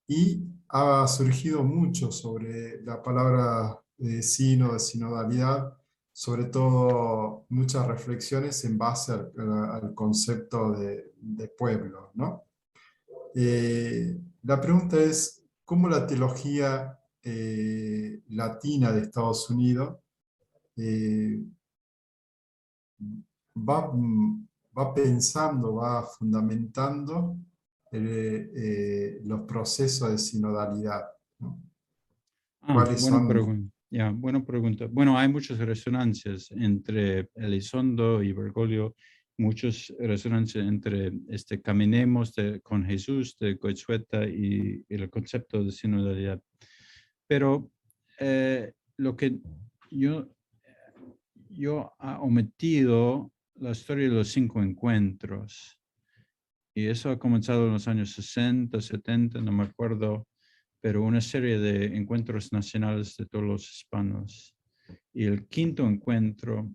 Y ha surgido mucho sobre la palabra sínodo, de sinodalidad, sobre todo muchas reflexiones en base al concepto de pueblo, ¿no? La pregunta es, ¿cómo la teología latina de Estados Unidos eh, va, va pensando, va fundamentando los procesos de sinodalidad, ¿no? ¿Cuáles Buena son? pregunta. Ya, buena pregunta. Bueno, hay muchas resonancias entre Elizondo y Bergoglio, muchas resonancias entre Caminemos con Jesús de Goizueta y el concepto de sinodalidad. Pero lo que yo he omitido la historia de los 5 encuentros. Y eso ha comenzado en los años 60, 70, no me acuerdo, pero una serie de encuentros nacionales de todos los hispanos. Y el 5º encuentro,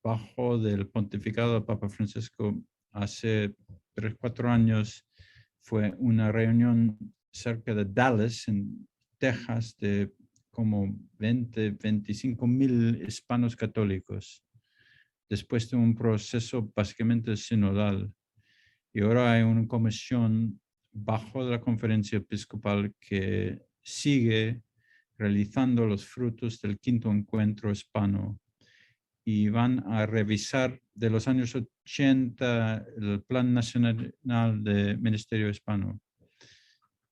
bajo del pontificado del Papa Francisco, hace 3, 4 años, fue una reunión cerca de Dallas, en Texas, de como 20, 25,000 hispanos católicos, después de un proceso básicamente sinodal. Y ahora hay una comisión bajo la conferencia episcopal que sigue realizando los frutos del 5º encuentro hispano y van a revisar de los años 80 el Plan Nacional de Ministerio Hispano.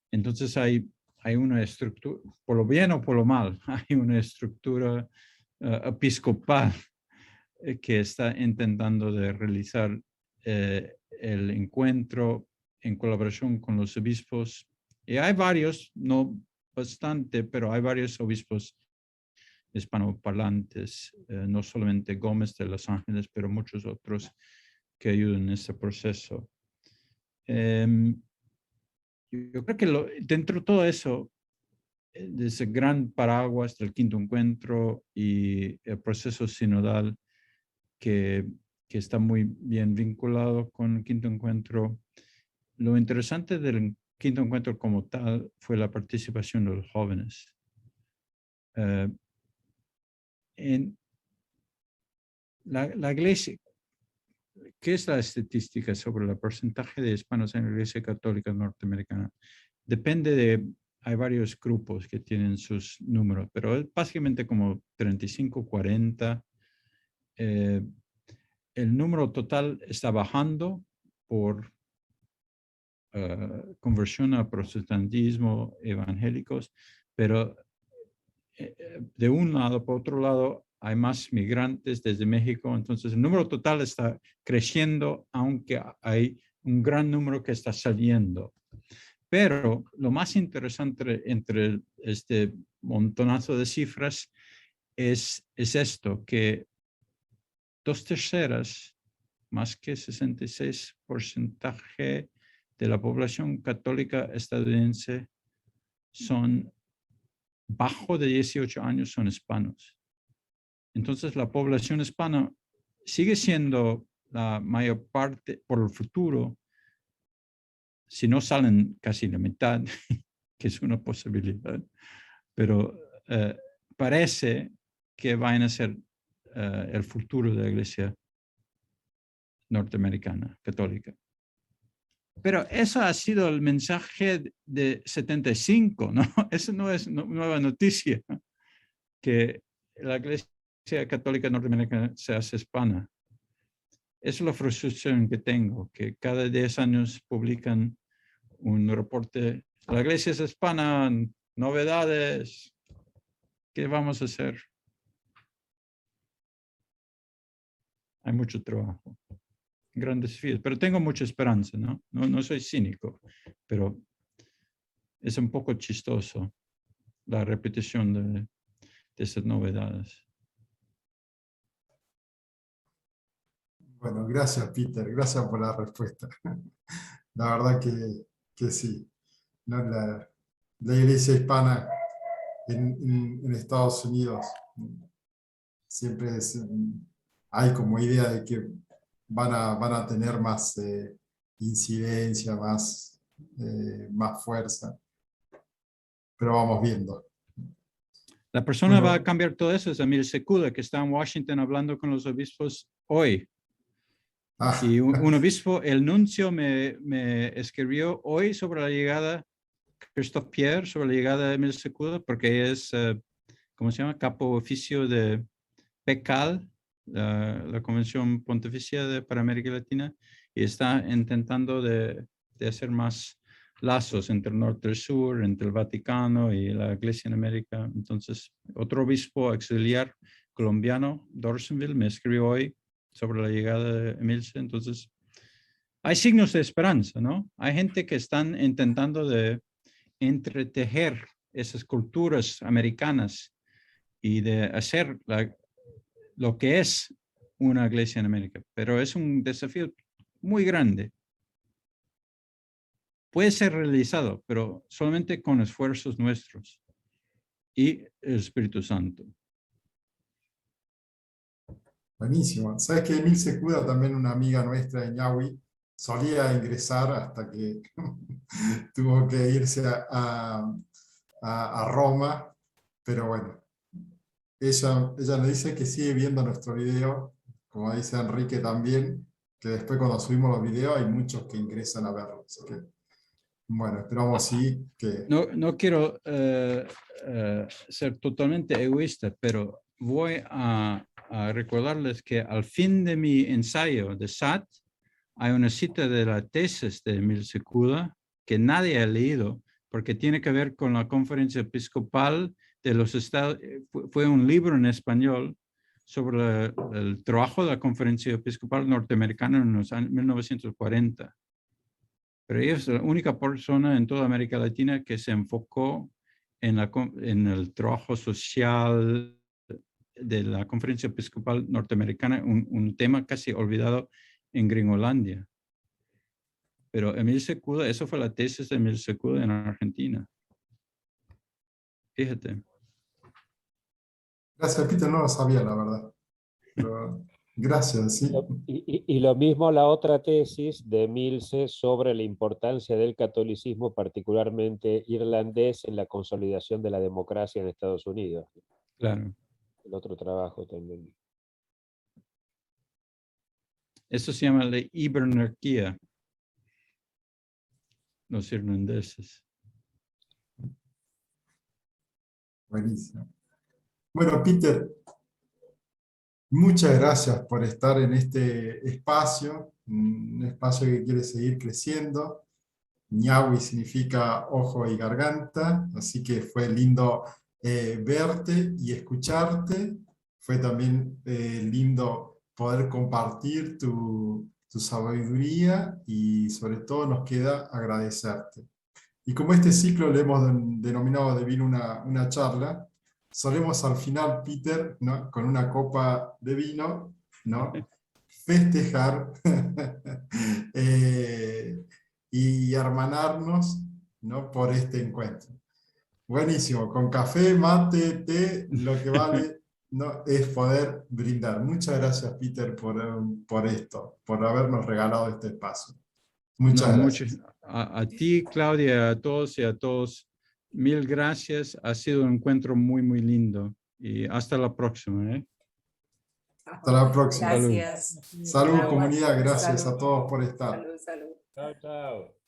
Entonces hay una estructura, por lo bien o por lo mal, hay una estructura episcopal que está intentando de realizar el encuentro en colaboración con los obispos. Y hay varios, no bastante, pero hay varios obispos hispanoparlantes, no solamente Gómez de Los Ángeles, pero muchos otros que ayudan en este proceso. Yo creo que dentro de todo eso, de ese gran paraguas del 5º encuentro y el proceso sinodal que está muy bien vinculado con el 5º encuentro, lo interesante del 5º encuentro como tal fue la participación de los jóvenes. En la iglesia, ¿qué es la estadística sobre el porcentaje de hispanos en la Iglesia Católica Norteamericana? Depende hay varios grupos que tienen sus números, pero es básicamente como 35, 40. El número total está bajando por conversión a protestantismo, evangélicos, pero de un lado, por otro lado, hay más migrantes desde México, entonces el número total está creciendo, aunque hay un gran número que está saliendo. Pero lo más interesante entre este montonazo de cifras es esto, que 2/3, más que 66% de la población católica estadounidense son bajo de 18 años, son hispanos. Entonces la población hispana sigue siendo la mayor parte por el futuro, si no salen casi la mitad, que es una posibilidad, pero parece que van a ser el futuro de la iglesia norteamericana, católica. Pero eso ha sido el mensaje de 75, ¿no? Eso no es nueva noticia, que la Iglesia Católica Norteamericana se hace hispana. Esa es la frustración que tengo, que cada 10 años publican un reporte. La Iglesia es hispana, novedades, ¿qué vamos a hacer? Hay mucho trabajo. Grandes desafíos, pero tengo mucha esperanza, ¿no? No soy cínico, pero es un poco chistoso la repetición de esas novedades. Bueno, gracias, Peter, gracias por la respuesta. La verdad que sí. ¿No? La iglesia hispana en Estados Unidos siempre hay como idea de que van a tener más incidencia, más fuerza. pero vamos viendo. La persona Bueno. va a cambiar todo eso, es Emil Secula, que está en Washington hablando con los obispos hoy. Ah, Y un obispo, el nuncio, me escribió hoy sobre la llegada, Christophe Pierre, sobre la llegada de Emil Secula, porque es, ¿cómo se llama? Capo oficio de PECAL, la Convención Pontificia para América Latina, y está intentando de hacer más lazos entre el norte y el sur, entre el Vaticano y la Iglesia en América. Entonces, otro obispo auxiliar colombiano, Dorsonville, me escribió hoy sobre la llegada de Emilce. Entonces, hay signos de esperanza, ¿no? Hay gente que están intentando de entretejer esas culturas americanas y de hacer lo que es una iglesia en América, pero es un desafío muy grande. Puede ser realizado, pero solamente con esfuerzos nuestros y el Espíritu Santo. buenísimo. ¿Sabes que Emil Secula, también una amiga nuestra de Ñahui, solía ingresar hasta que tuvo que irse a Roma, pero bueno, ella nos dice que sigue viendo nuestro video, como dice Enrique también, que después cuando subimos los videos hay muchos que ingresan a verlo. Así que, bueno, esperamos sí que... No quiero ser totalmente egoísta, pero voy a recordarles que al fin de mi ensayo de SAT hay una cita de la tesis de Emil Secula que nadie ha leído porque tiene que ver con la Conferencia Episcopal de los Estados. Fue un libro en español sobre el trabajo de la Conferencia Episcopal Norteamericana en los años 1940. Pero ella es la única persona en toda América Latina que se enfocó en el trabajo social de la Conferencia Episcopal Norteamericana, un tema casi olvidado en Gringolandia. Pero Emil Secula, eso fue la tesis de Emil Secula en Argentina. Fíjate. Gracias, Peter, no lo sabía, la verdad. Pero, gracias, sí. Y lo mismo la otra tesis de Milce sobre la importancia del catolicismo, particularmente irlandés, en la consolidación de la democracia en Estados Unidos. Claro. El otro trabajo también. Eso se llama la hibernarquía. Los irlandeses. Buenísimo. Bueno, Peter, muchas gracias por estar en este espacio, un espacio que quiere seguir creciendo. Ñahui significa ojo y garganta, así que fue lindo verte y escucharte. Fue también lindo poder compartir tu sabiduría y sobre todo nos queda agradecerte. Y como este ciclo le hemos denominado de vino una charla, solemos al final, Peter, ¿no?, con una copa de vino, ¿no?, festejar y hermanarnos, ¿no?, por este encuentro. Buenísimo, con café, mate, té, lo que vale, ¿no?, es poder brindar. Muchas gracias, Peter, por esto, por habernos regalado este espacio. Muchas gracias. A ti, Claudia, a todos y a todos, mil gracias. Ha sido un encuentro muy, muy lindo. Y hasta la próxima. Hasta la próxima. Gracias. Salud, comunidad. Gracias a todos por estar. Salud, salud. Chao, chao.